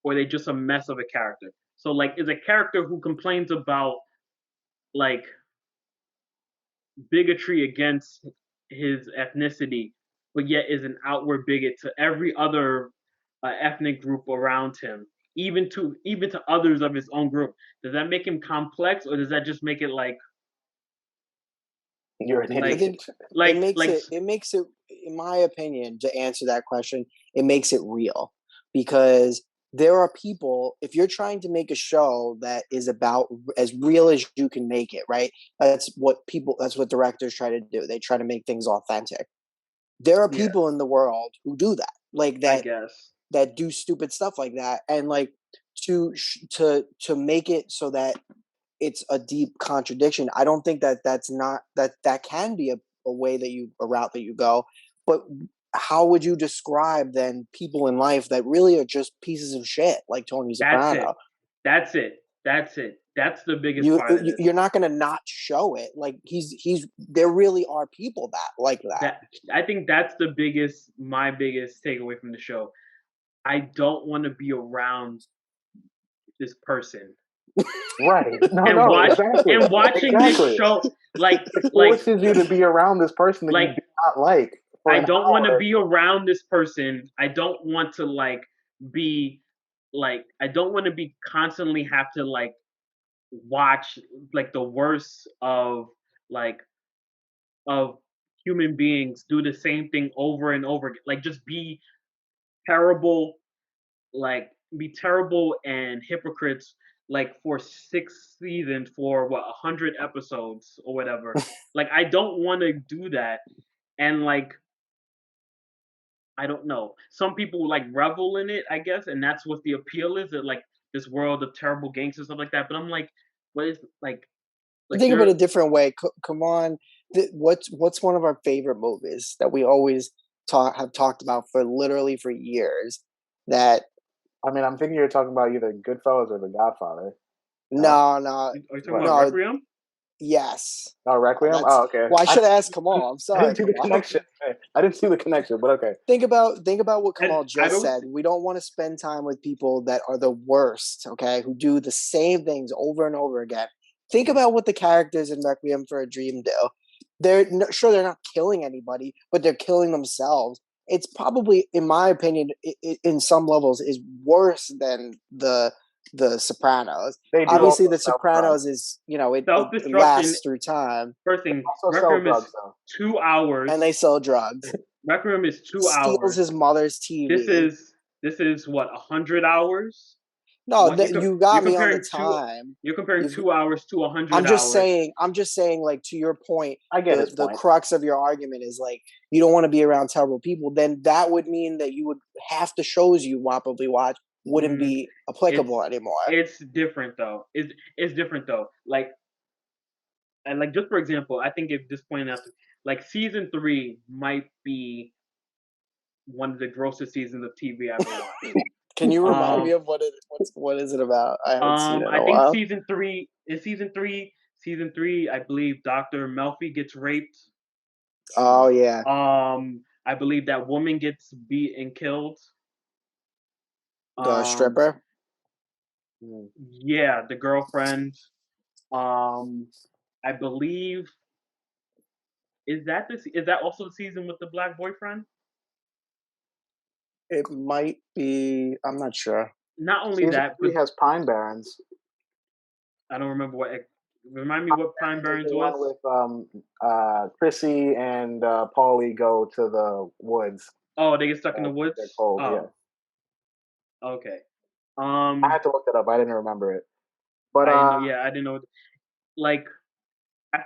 [SPEAKER 3] or are they just a mess of a character? So like is a character who complains about like bigotry against his ethnicity, but yet is an outward bigot to every other ethnic group around him, even to others of his own group. Does that make him complex, or does that just make it
[SPEAKER 1] You're an
[SPEAKER 2] I
[SPEAKER 3] like
[SPEAKER 1] idiot.
[SPEAKER 2] think it makes
[SPEAKER 3] like
[SPEAKER 2] it, in my opinion, to answer that question, it makes it real because there are people. If you're trying to make a show that is about as real as you can make it, right? That's what directors try to do. They try to make things authentic. There are
[SPEAKER 3] yeah,
[SPEAKER 2] people in the world who do that, like
[SPEAKER 3] I
[SPEAKER 2] that
[SPEAKER 3] guess
[SPEAKER 2] that do stupid stuff like that, and like to make it so that it's a deep contradiction. I don't think that's not that can be a way that a route that you go. But how would you describe then people in life that really are just pieces of shit like Tony
[SPEAKER 3] that's it,
[SPEAKER 2] Soprano?
[SPEAKER 3] that's it, that's it. That's the biggest
[SPEAKER 2] You
[SPEAKER 3] part of this.
[SPEAKER 2] you're not going to not show it. Like he's there really are people that like that.
[SPEAKER 3] That I think that's my biggest takeaway from the show. I don't want to be around this person
[SPEAKER 1] Right. No,
[SPEAKER 3] and
[SPEAKER 1] no,
[SPEAKER 3] watch
[SPEAKER 1] exactly.
[SPEAKER 3] and watching this
[SPEAKER 1] Exactly.
[SPEAKER 3] show like
[SPEAKER 1] It
[SPEAKER 3] like
[SPEAKER 1] forces you to be around this person that you
[SPEAKER 3] like
[SPEAKER 1] do not like for
[SPEAKER 3] I
[SPEAKER 1] an
[SPEAKER 3] don't want to
[SPEAKER 1] hour.
[SPEAKER 3] be around this person. I don't want to be I don't want to be constantly have to watch like the worst like of human beings do the same thing over and over again. Like just terrible like be terrible and hypocrites like for 6 seasons for what 100 episodes or whatever. Like I don't want to do that, and like I don't know. Some people like revel in it, I guess, and that's what the appeal is. That like this world of terrible gangsters stuff like that. But I'm like, what is like
[SPEAKER 2] Think of it a
[SPEAKER 3] there?
[SPEAKER 2] different way. Come on, what's one of our favorite movies that we always have talked about for literally for years that
[SPEAKER 1] I mean, I'm thinking you're talking about either Goodfellas or The Godfather.
[SPEAKER 2] No,
[SPEAKER 3] Are you talking about
[SPEAKER 2] no,
[SPEAKER 3] Requiem?
[SPEAKER 2] yes.
[SPEAKER 1] Oh, Requiem.
[SPEAKER 2] That's
[SPEAKER 1] Oh, okay.
[SPEAKER 2] well, I should ask Kamal. I'm
[SPEAKER 1] I
[SPEAKER 2] sorry,
[SPEAKER 1] didn't see the
[SPEAKER 2] Kamal.
[SPEAKER 1] connection. I didn't see the connection, but okay.
[SPEAKER 2] Think about what
[SPEAKER 3] And
[SPEAKER 2] Kamal
[SPEAKER 3] I
[SPEAKER 2] just
[SPEAKER 3] don't.
[SPEAKER 2] said. We don't want to spend time with people that are the worst, okay, who do the same things over and over again. Think about what the characters in Requiem for a Dream do. Sure they're not killing anybody, but they're killing themselves. It's probably, in my opinion, in some levels, is worse than the Sopranos.
[SPEAKER 1] They do
[SPEAKER 2] Obviously,
[SPEAKER 1] also
[SPEAKER 2] the
[SPEAKER 1] sell drugs.
[SPEAKER 2] Sopranos is it
[SPEAKER 3] Self-destruction.
[SPEAKER 2] lasts through time,
[SPEAKER 3] First thing,
[SPEAKER 1] Also sell
[SPEAKER 3] Requiem
[SPEAKER 1] drugs
[SPEAKER 3] is
[SPEAKER 1] though.
[SPEAKER 3] 2 hours.
[SPEAKER 2] and they sell drugs.
[SPEAKER 3] Requiem is 2
[SPEAKER 2] Steals
[SPEAKER 3] hours.
[SPEAKER 2] his mother's
[SPEAKER 3] This
[SPEAKER 2] TV.
[SPEAKER 3] is what 100 hours.
[SPEAKER 2] No,
[SPEAKER 3] What
[SPEAKER 2] you
[SPEAKER 3] you're
[SPEAKER 2] got me on the
[SPEAKER 3] comparing two.
[SPEAKER 2] time.
[SPEAKER 3] You're comparing
[SPEAKER 2] You've,
[SPEAKER 3] 2 hours to 100
[SPEAKER 2] I'm just
[SPEAKER 3] hours.
[SPEAKER 2] saying. I'm just saying. Like, to your point,
[SPEAKER 1] I get his
[SPEAKER 2] the
[SPEAKER 1] point.
[SPEAKER 2] crux of your argument is like you don't want to be around terrible people. Then that would mean that you would half the shows you probably watch wouldn't be applicable anymore.
[SPEAKER 3] It's different though. It's different though. Like, and like, just for example, I think if this point out, like, season 3 might be one of the grossest seasons of TV I've ever watched.
[SPEAKER 2] Can you remind me of what is it about? I haven't seen it in
[SPEAKER 3] I
[SPEAKER 2] a
[SPEAKER 3] think
[SPEAKER 2] while.
[SPEAKER 3] season three, I believe Dr. Melfi gets raped.
[SPEAKER 2] Oh yeah.
[SPEAKER 3] I believe that woman gets beat and killed.
[SPEAKER 2] The stripper.
[SPEAKER 3] Yeah, the girlfriend. I believe is that also the season with the black boyfriend?
[SPEAKER 2] It might be. I'm not sure.
[SPEAKER 3] Not only
[SPEAKER 1] Season
[SPEAKER 3] that,
[SPEAKER 1] 3
[SPEAKER 3] but
[SPEAKER 1] has Pine Barrens.
[SPEAKER 3] I don't remember what. Remind me what Pine Barrens
[SPEAKER 1] The
[SPEAKER 3] was.
[SPEAKER 1] one with Chrissy and Paulie go to the woods.
[SPEAKER 3] Oh, they get stuck in the woods.
[SPEAKER 1] They're cold.
[SPEAKER 3] Oh,
[SPEAKER 1] yeah.
[SPEAKER 3] okay.
[SPEAKER 1] I had to look it up. I didn't remember it. But
[SPEAKER 3] I know. Yeah, I didn't know. Like,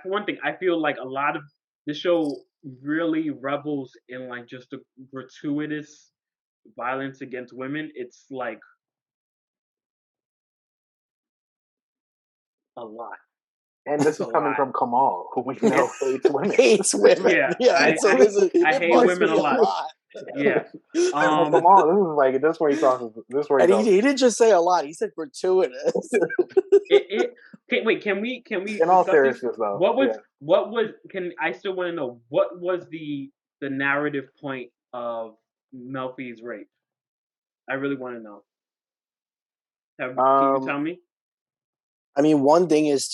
[SPEAKER 3] for one thing, I feel like a lot of the show really revels in like just the gratuitous violence against women. It's like a lot.
[SPEAKER 1] and this is coming from Kamal, who we know hates women.
[SPEAKER 2] Hates women.
[SPEAKER 3] Yeah,
[SPEAKER 2] so
[SPEAKER 3] I hate women a lot. Yeah.
[SPEAKER 1] Kamal, this is where he crosses. This is where he
[SPEAKER 2] and
[SPEAKER 1] goes.
[SPEAKER 2] he didn't just say a lot. He said gratuitous.
[SPEAKER 3] Can we
[SPEAKER 1] in all seriousness though?
[SPEAKER 3] What was? Can I still want to know what was the narrative point of Melfi's rape? I really want to know. Can you tell me?
[SPEAKER 2] I mean, one thing is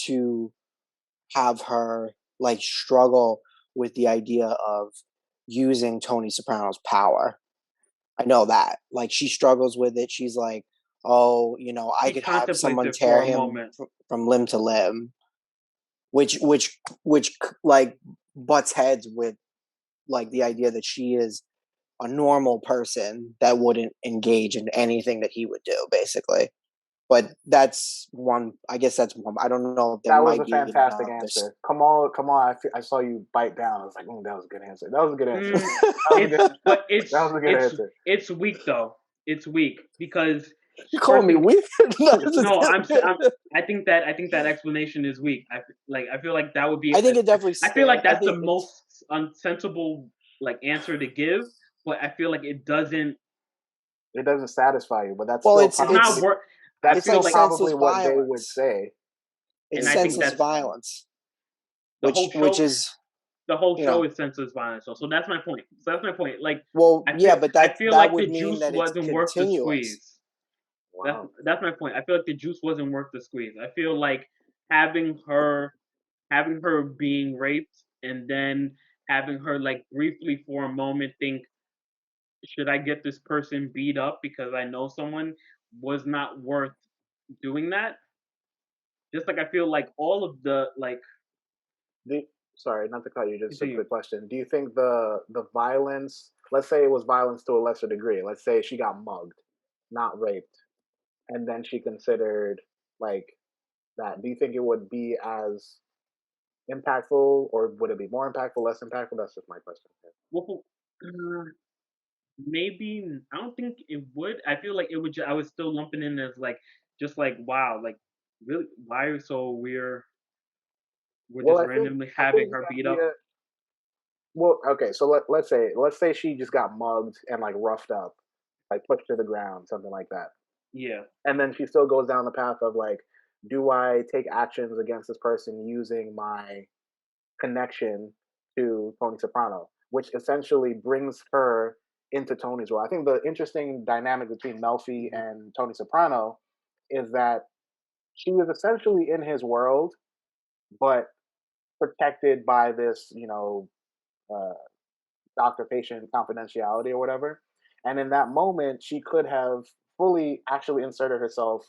[SPEAKER 2] to have her like struggle with the idea of using Tony Soprano's power. I know that. Like, she struggles with it. She's like, oh, I could have someone tear him from limb to limb, which like butts heads with like the idea that she is a normal person that wouldn't engage in anything that he would do, basically. But that's one. I guess that's one. I don't know if
[SPEAKER 1] that was a fantastic answer. Kamal, I saw you bite down. I was like, that was a good answer. That was a good answer. That was a good answer.
[SPEAKER 3] It's weak though. It's weak because
[SPEAKER 2] you call me weak.
[SPEAKER 3] No, I think that explanation is weak. I feel like that would be.
[SPEAKER 2] I think it definitely.
[SPEAKER 3] I feel like that's the most unsensible like answer to give, but I feel like it doesn't.
[SPEAKER 1] It doesn't satisfy you, but that's
[SPEAKER 3] it's not work.
[SPEAKER 1] That's still like probably what violence. They would say.
[SPEAKER 2] It's senseless violence, which is
[SPEAKER 3] the whole show is senseless violence. So that's my point. Like,
[SPEAKER 2] but
[SPEAKER 3] I feel
[SPEAKER 2] that
[SPEAKER 3] like
[SPEAKER 2] would
[SPEAKER 3] the
[SPEAKER 2] mean
[SPEAKER 3] juice
[SPEAKER 2] that
[SPEAKER 3] wasn't worth the squeeze.
[SPEAKER 1] Wow.
[SPEAKER 3] That's my point. I feel like the juice wasn't worth the squeeze. I feel like having her being raped and then having her like briefly for a moment think, should I get this person beat up because I know someone, was not worth doing that. Just like I feel like all of the like.
[SPEAKER 1] Sorry, not to cut you. Just a quick question. Do you think the violence? Let's say it was violence to a lesser degree. Let's say she got mugged, not raped, and then she considered like that. Do you think it would be as impactful, or would it be more impactful, less impactful? That's just my question.
[SPEAKER 3] Well, maybe I don't think it would. I feel like it would. I was still lumping in as like just like wow, like really, why are so we're just randomly having her beat up.
[SPEAKER 1] Well, okay, so let's say she just got mugged and like roughed up, like pushed to the ground, something like that.
[SPEAKER 3] Yeah.
[SPEAKER 1] And then she still goes down the path of like, do I take actions against this person using my connection to Tony Soprano, which essentially brings her into Tony's role. I think the interesting dynamic between Melfi
[SPEAKER 3] Mhm.
[SPEAKER 1] and Tony Soprano is that she is essentially in his world, but protected by this, uh, doctor patient confidentiality or whatever. And in that moment, she could have fully actually inserted herself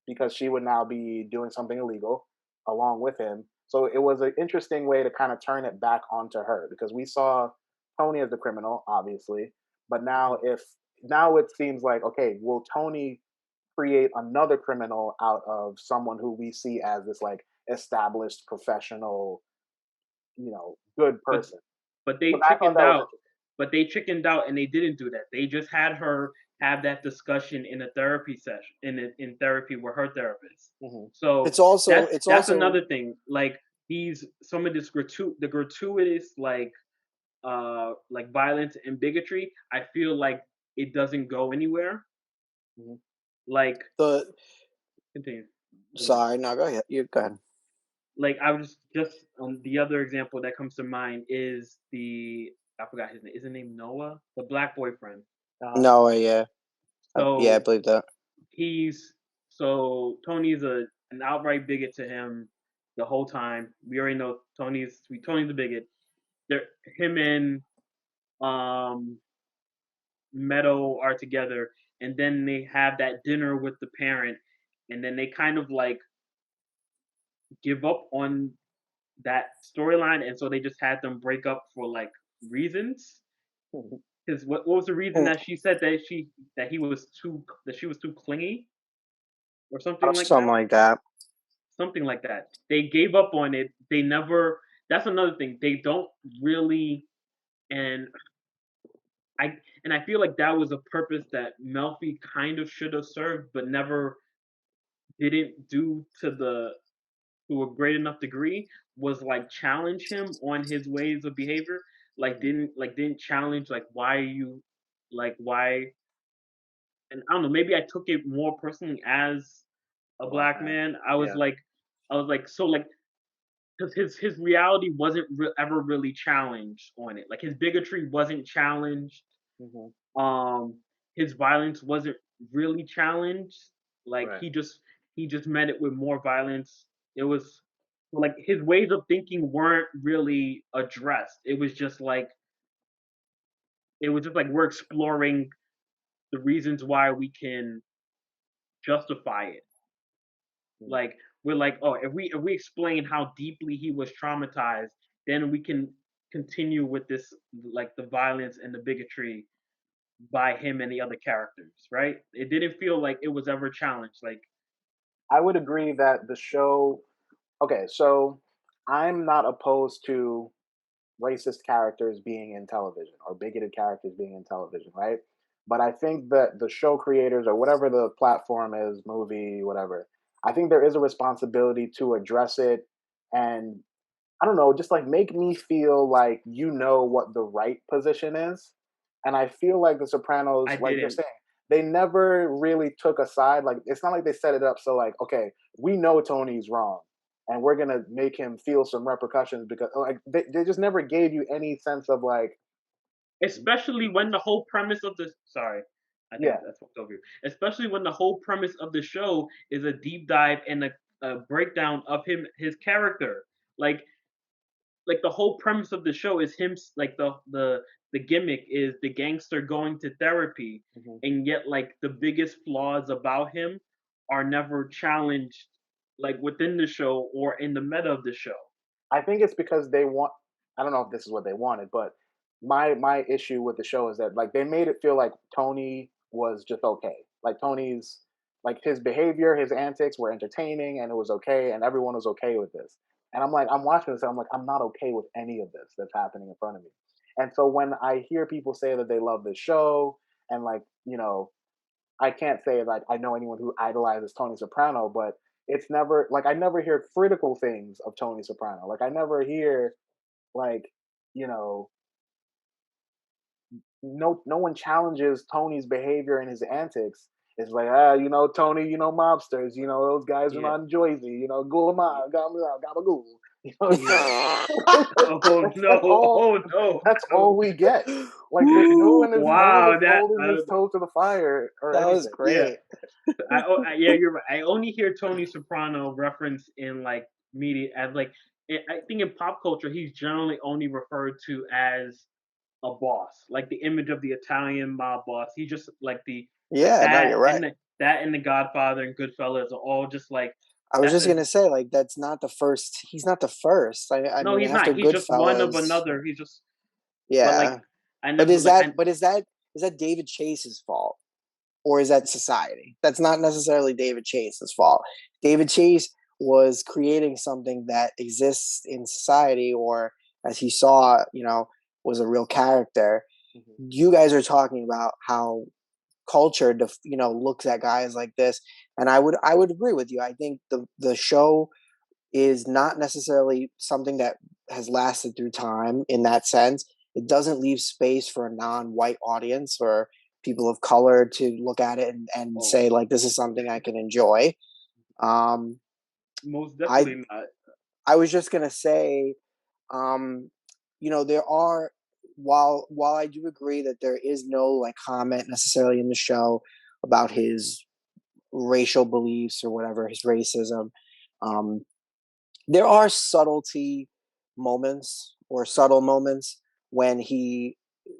[SPEAKER 1] because she would now be doing something illegal along with him. So it was an interesting way to kind of turn it back onto her because we saw Tony as the criminal, obviously, but now
[SPEAKER 3] Mhm.
[SPEAKER 1] if now it seems like okay, will Tony create another criminal out of someone who we see as this like established professional, good
[SPEAKER 3] But
[SPEAKER 1] person?
[SPEAKER 3] but
[SPEAKER 1] So
[SPEAKER 3] they
[SPEAKER 1] I thought
[SPEAKER 3] chickened
[SPEAKER 1] that was
[SPEAKER 3] out.
[SPEAKER 1] interesting.
[SPEAKER 3] But they chickened out and they didn't do that. They just had her have that discussion in a therapy session in therapy with her therapist.
[SPEAKER 1] Hmm.
[SPEAKER 3] So
[SPEAKER 2] It's also
[SPEAKER 3] that's
[SPEAKER 2] it's
[SPEAKER 3] that's
[SPEAKER 2] also
[SPEAKER 3] another thing. Like these some of this the gratuitous like violence and bigotry, I feel like it doesn't go anywhere.
[SPEAKER 1] Hmm.
[SPEAKER 3] Like
[SPEAKER 2] the
[SPEAKER 3] continue. Continue.
[SPEAKER 2] sorry, no, go ahead. You go ahead.
[SPEAKER 3] Like I was just the other example that comes to mind is the I forgot his name. Is his name Noah? The black boyfriend.
[SPEAKER 1] Uh-huh.
[SPEAKER 2] No, yeah. Yeah, I
[SPEAKER 3] So
[SPEAKER 2] believe that.
[SPEAKER 3] he's Tony's an outright bigot to him the whole time. We already know Tony's a bigot. They're, him and um Meadow are together, and then they have that dinner with the parent, and then they kind of like give up on that storyline, and so they just had them break up for like reasons. Because what was the reason
[SPEAKER 2] Mm,
[SPEAKER 3] that she said that she was too clingy or something like
[SPEAKER 2] something
[SPEAKER 3] that?
[SPEAKER 2] like that.
[SPEAKER 3] Something like that. They gave up on it. They never. That's another thing. They don't really, and I and I feel like that was a purpose that Melfi kind of should have served, but never didn't do to a great enough degree. Was like challenge him on his ways of behavior. Didn't challenge like why are you like why and I don't know. Maybe I took it more personally as a
[SPEAKER 1] Black
[SPEAKER 3] black
[SPEAKER 1] man.
[SPEAKER 3] man.
[SPEAKER 1] Yeah.
[SPEAKER 3] I was like so like because his reality wasn't ever really challenged on it. Like his bigotry wasn't challenged.
[SPEAKER 1] Hmm.
[SPEAKER 3] Um, his violence wasn't really challenged. Like
[SPEAKER 1] Right.
[SPEAKER 3] he just met it with more violence. It was like his ways of thinking weren't really addressed. It was just like we're exploring the reasons why we can justify it.
[SPEAKER 1] Mm.
[SPEAKER 3] Like we're like, oh, if we explain how deeply he was traumatized, then we can continue with this like the violence and the bigotry by him and the other characters, right? It didn't feel like it was ever challenged. Like
[SPEAKER 1] I would agree that the show. Okay, so I'm not opposed to racist characters being in television or bigoted characters being in television, right? But I think that the show creators or whatever the platform is, movie, whatever, I think there is a responsibility to address it and I don't know, just like make me feel like you know what the right position is. And I feel like The
[SPEAKER 3] I
[SPEAKER 1] Sopranos, like you're
[SPEAKER 3] didn't.
[SPEAKER 1] saying, they never really took a side. Like it's not like they set it up so like, okay, we know Tony's wrong, and we're gonna make him feel some repercussions because like they just never gave you any sense of like,
[SPEAKER 3] Especially when the whole premise of the sorry, I think
[SPEAKER 1] yeah,
[SPEAKER 3] that's what over you. Especially when the whole premise of the show is a deep dive and a breakdown of his character. Like like the whole premise of the show is him like the gimmick is the gangster going to therapy,
[SPEAKER 1] hmm,
[SPEAKER 3] and yet like the biggest flaws about him are never challenged like within the show or in the meta of the show.
[SPEAKER 1] I think it's because they want. I don't know if this is what they wanted, but my issue with the show is that like they made it feel like Tony was just okay. Like Tony's like his behavior, his antics were entertaining, and it was okay, and everyone was okay with this. And I'm like, I'm watching this, and I'm like, I'm not okay with any of this that's happening in front of me. And so when I hear people say that they love this show, and like I can't say like I know anyone who idolizes Tony Soprano, but it's never like I never hear critical things of Tony Soprano. Like I never hear like you know no one challenges Tony's behavior and his antics. It's like, Tony, mobsters, those guys are
[SPEAKER 3] Yeah.
[SPEAKER 1] on Jersey, Gulama, Gabagool.
[SPEAKER 3] Yeah. Oh
[SPEAKER 1] That's,
[SPEAKER 3] no!
[SPEAKER 1] all.
[SPEAKER 3] Oh no!
[SPEAKER 1] That's all we get. Like
[SPEAKER 2] Woo!
[SPEAKER 1] no one
[SPEAKER 3] Wow,
[SPEAKER 1] is
[SPEAKER 3] that
[SPEAKER 1] holding his toe to the fire or
[SPEAKER 2] That was
[SPEAKER 1] anything.
[SPEAKER 3] yeah.
[SPEAKER 2] great.
[SPEAKER 3] Yeah, you're right. I only hear Tony Soprano referenced in like media as like I think in pop culture he's generally only referred to as a boss, like the image of the Italian mob boss. He just like like
[SPEAKER 2] Yeah, no, you're right.
[SPEAKER 3] that and the Godfather and Goodfellas are all just like
[SPEAKER 2] I was
[SPEAKER 3] that's
[SPEAKER 2] just
[SPEAKER 3] a
[SPEAKER 2] gonna say, like, that's not the first. He's not the first. I
[SPEAKER 3] no,
[SPEAKER 2] mean,
[SPEAKER 3] he's
[SPEAKER 2] after
[SPEAKER 3] not. He's just one of
[SPEAKER 2] Goodfellas,
[SPEAKER 3] another. He's just but like
[SPEAKER 2] yeah.
[SPEAKER 3] I
[SPEAKER 2] But
[SPEAKER 3] never
[SPEAKER 2] is
[SPEAKER 3] like
[SPEAKER 2] that
[SPEAKER 3] I
[SPEAKER 2] but is that David Chase's fault, or is that society? That's not necessarily David Chase's fault. David Chase was creating something that exists in society, or as he saw, was a real character.
[SPEAKER 1] Mhm.
[SPEAKER 2] You guys are talking about how culture, looks at guys like this, and I would agree with you. I think the show is not necessarily something that has lasted through time in that sense. It doesn't leave space for a non-white audience or people of color to look at it and
[SPEAKER 3] oh
[SPEAKER 2] say like this is something I can enjoy. Um,
[SPEAKER 3] most
[SPEAKER 2] I
[SPEAKER 3] definitely not.
[SPEAKER 2] I was just gonna say, um, there are while I do agree that there is no like comment necessarily in the show about his racial beliefs or whatever, his racism. Um, there are subtlety moments or subtle moments when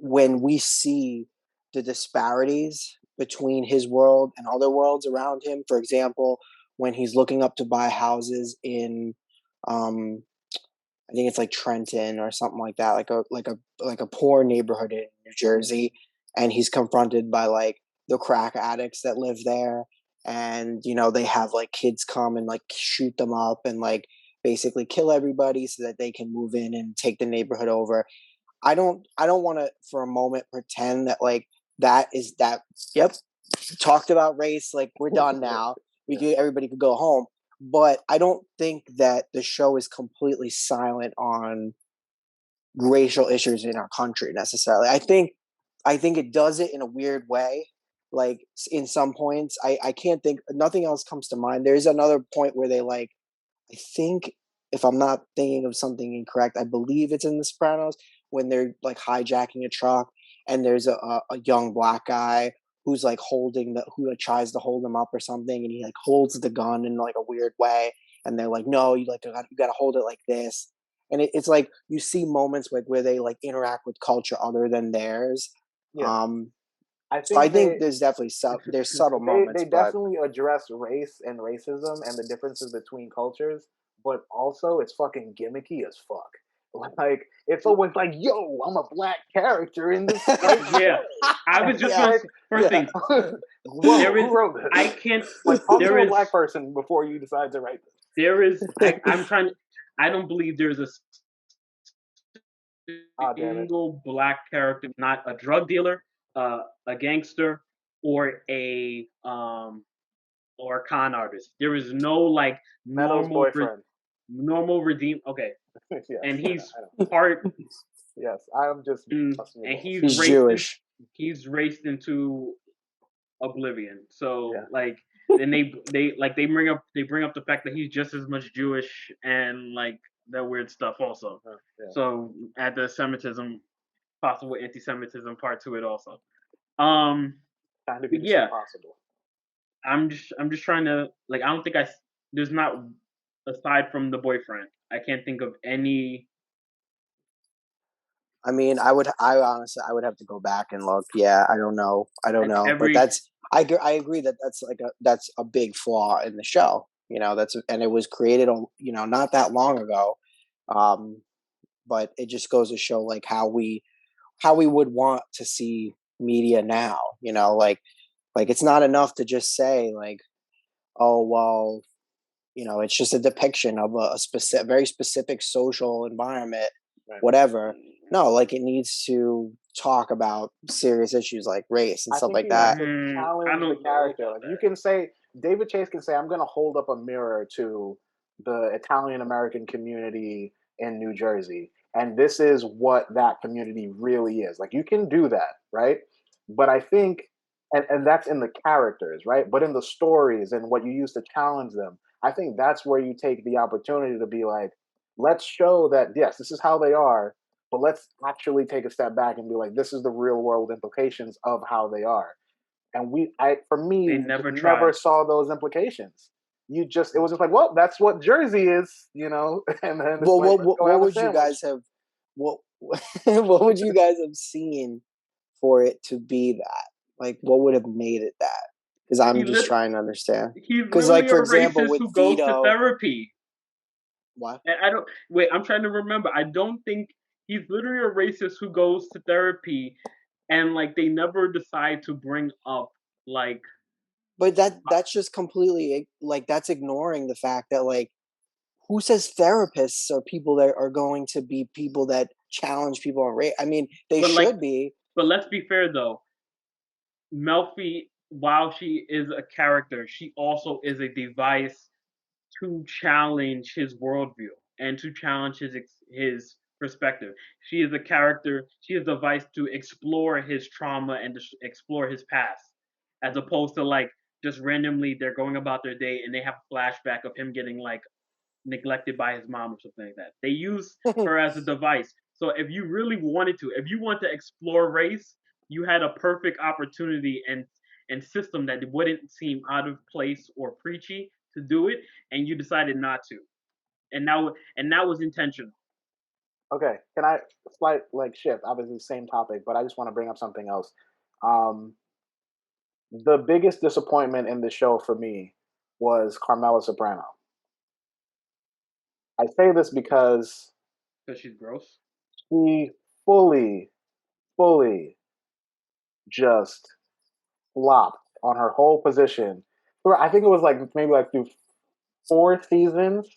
[SPEAKER 2] when we see the disparities between his world and other worlds around him. For example, when he's looking up to buy houses in um I think it's like Trenton or something like that, like a poor neighborhood in New Jersey, and he's confronted by like the crack addicts that live there, and they have like kids come and like shoot them up and like basically kill everybody so that they can move in and take the neighborhood over. I don't want to for a moment pretend that like that is that. Yep, talked about race. Like we're done now.
[SPEAKER 1] Yeah.
[SPEAKER 2] Everybody could go home. But I don't think that the show is completely silent on racial issues in our country necessarily. I think it does it in a weird way. Like in some points, I can't think. Nothing else comes to mind. There's another point where they like. I think if I'm not thinking of something incorrect, I believe it's in The Sopranos when they're like hijacking a truck and there's a young black guy who's like who like tries to hold him up or something, and he like holds the gun in like a weird way, and they're like, no, you got to hold it like this, and it's like you see moments like where they like interact with culture other than theirs.
[SPEAKER 1] Yeah.
[SPEAKER 2] Um,
[SPEAKER 1] I
[SPEAKER 2] so I
[SPEAKER 1] think
[SPEAKER 2] think there's definitely there's subtle
[SPEAKER 1] they
[SPEAKER 2] moments, but
[SPEAKER 1] definitely address race and racism and the differences between cultures, but also it's fucking gimmicky as fuck. Like it's always like, yo, I'm a black character in this great
[SPEAKER 3] Yeah,
[SPEAKER 1] show.
[SPEAKER 3] I
[SPEAKER 1] And
[SPEAKER 3] was just
[SPEAKER 1] it's
[SPEAKER 2] yeah,
[SPEAKER 3] gonna
[SPEAKER 1] like,
[SPEAKER 3] first
[SPEAKER 2] yeah.
[SPEAKER 3] thing
[SPEAKER 1] whoa,
[SPEAKER 3] there is
[SPEAKER 1] who wrote this?
[SPEAKER 3] I can't
[SPEAKER 1] Like talk to
[SPEAKER 3] there
[SPEAKER 1] a
[SPEAKER 3] is
[SPEAKER 1] black person before you decide to write this.
[SPEAKER 3] there is I'm trying I don't believe there's a
[SPEAKER 1] Ah, damn it.
[SPEAKER 3] single black character, not a drug dealer, a gangster, or a con artist. There is no like
[SPEAKER 1] Meadows' boyfriend.
[SPEAKER 3] normal redeem. Okay,
[SPEAKER 1] Yes,
[SPEAKER 3] and he's
[SPEAKER 1] I know.
[SPEAKER 3] part
[SPEAKER 1] Yes, I'm just
[SPEAKER 3] and
[SPEAKER 1] busting your balls.
[SPEAKER 3] he's
[SPEAKER 2] He's Jewish.
[SPEAKER 3] he's raced into oblivion. So
[SPEAKER 1] Yeah.
[SPEAKER 3] like then they bring up the fact that he's just as much Jewish and like that weird stuff also.
[SPEAKER 1] Yeah.
[SPEAKER 3] So add the Semitism, possible anti-Semitism part to it also. Um,
[SPEAKER 1] Kind of
[SPEAKER 3] but
[SPEAKER 1] Mission
[SPEAKER 3] yeah,
[SPEAKER 1] Impossible.
[SPEAKER 3] I'm just trying to like I don't think there's not aside from the boyfriend I can't think of any
[SPEAKER 2] I mean, I honestly, I would have to go back and look. Yeah, I don't
[SPEAKER 3] like
[SPEAKER 2] know, but
[SPEAKER 3] every
[SPEAKER 2] I agree that that's a big flaw in the show. And it was created, not that long ago. Um, but it just goes to show like how we would want to see media now. Like it's not enough to just say like, oh well, it's just a depiction of a specific, very specific social environment,
[SPEAKER 1] Right.
[SPEAKER 2] whatever. No, like it needs to talk about serious issues like race and
[SPEAKER 1] I
[SPEAKER 2] stuff
[SPEAKER 1] think
[SPEAKER 2] like
[SPEAKER 1] you have
[SPEAKER 2] that.
[SPEAKER 1] to
[SPEAKER 3] I
[SPEAKER 1] challenge the
[SPEAKER 3] don't know
[SPEAKER 1] character.
[SPEAKER 3] about
[SPEAKER 1] Like you
[SPEAKER 3] that.
[SPEAKER 1] can say David Chase can say, I'm gonna hold up a mirror to the Italian American community in New Jersey. and this is what that community really is. Like you can do that, right? But I think, and that's in the characters, right? But in the stories and what you use to challenge them, I think that's where you take the opportunity to be like, let's show that yes, this is how they are, but let's actually take a step back and be like, this is the real world implications of how they are. And for me,
[SPEAKER 3] They
[SPEAKER 1] we just
[SPEAKER 3] never
[SPEAKER 1] never
[SPEAKER 3] tried.
[SPEAKER 1] saw those implications. It was just like, well, that's what Jersey is, and then it's
[SPEAKER 2] Well,
[SPEAKER 1] like, let's go
[SPEAKER 2] what
[SPEAKER 1] have a
[SPEAKER 2] would you
[SPEAKER 1] sandwich.
[SPEAKER 2] guys have what what would you guys have seen for it to be that? Like, what would have made it that? Because
[SPEAKER 3] He
[SPEAKER 2] I'm just
[SPEAKER 3] lit-
[SPEAKER 2] trying to understand.
[SPEAKER 3] he's
[SPEAKER 2] Because,
[SPEAKER 3] literally
[SPEAKER 2] like,
[SPEAKER 3] a
[SPEAKER 2] for example,
[SPEAKER 3] racist
[SPEAKER 2] with
[SPEAKER 3] who goes to
[SPEAKER 2] Vito,
[SPEAKER 3] therapy.
[SPEAKER 2] what?
[SPEAKER 3] And I don't wait. I'm trying to remember. I don't think he's literally a racist who goes to therapy, and like they never decide to bring up like.
[SPEAKER 2] But that's just completely like that's ignoring the fact that like who says therapists are people that are going to be people that challenge people on race? I mean, they
[SPEAKER 3] But like,
[SPEAKER 2] should be.
[SPEAKER 3] but let's be fair though. Melfi, while she is a character, she also is a device to challenge his worldview and to challenge his perspective. She is a character. She is a device to explore his trauma and to explore his past, as opposed to like just randomly they're going about their day and they have a flashback of him getting like neglected by his mom or something like that. They use her as a device. So if you really wanted to, if you want to explore race, you had a perfect opportunity and system that wouldn't seem out of place or preachy to do it, and you decided not to. And that was intentional.
[SPEAKER 1] Okay, can I slight like shift? Obviously, same topic, but I just want to bring up something else. Um, the biggest disappointment in the show for me was Carmela Soprano. I say this because
[SPEAKER 3] Because she's gross.
[SPEAKER 1] she fully, fully just flopped on her whole position. I think it was like maybe like through 4 seasons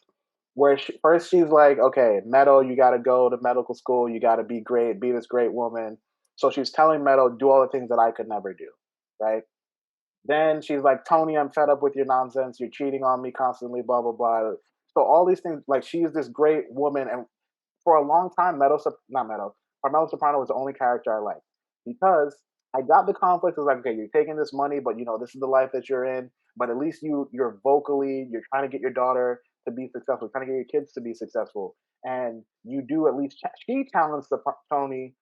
[SPEAKER 1] where first she's like, okay, Meadow, you got to go to medical school. You got to be great, be this great woman. So she's telling Meadow, do all the things that I could never do, right? Then she's like, Tony, I'm fed up with your nonsense. You're cheating on me constantly, blah, blah, blah. So all these things, like she's this great woman. And for a long time, not Meadow, Carmela Soprano was the only character I liked because I got the conflict. It was like, okay, you're taking this money, but this is the life that you're in. But at least you're vocally, you're trying to get your daughter to be successful, trying to get your kids to be successful, and you do at least. She challenged Tony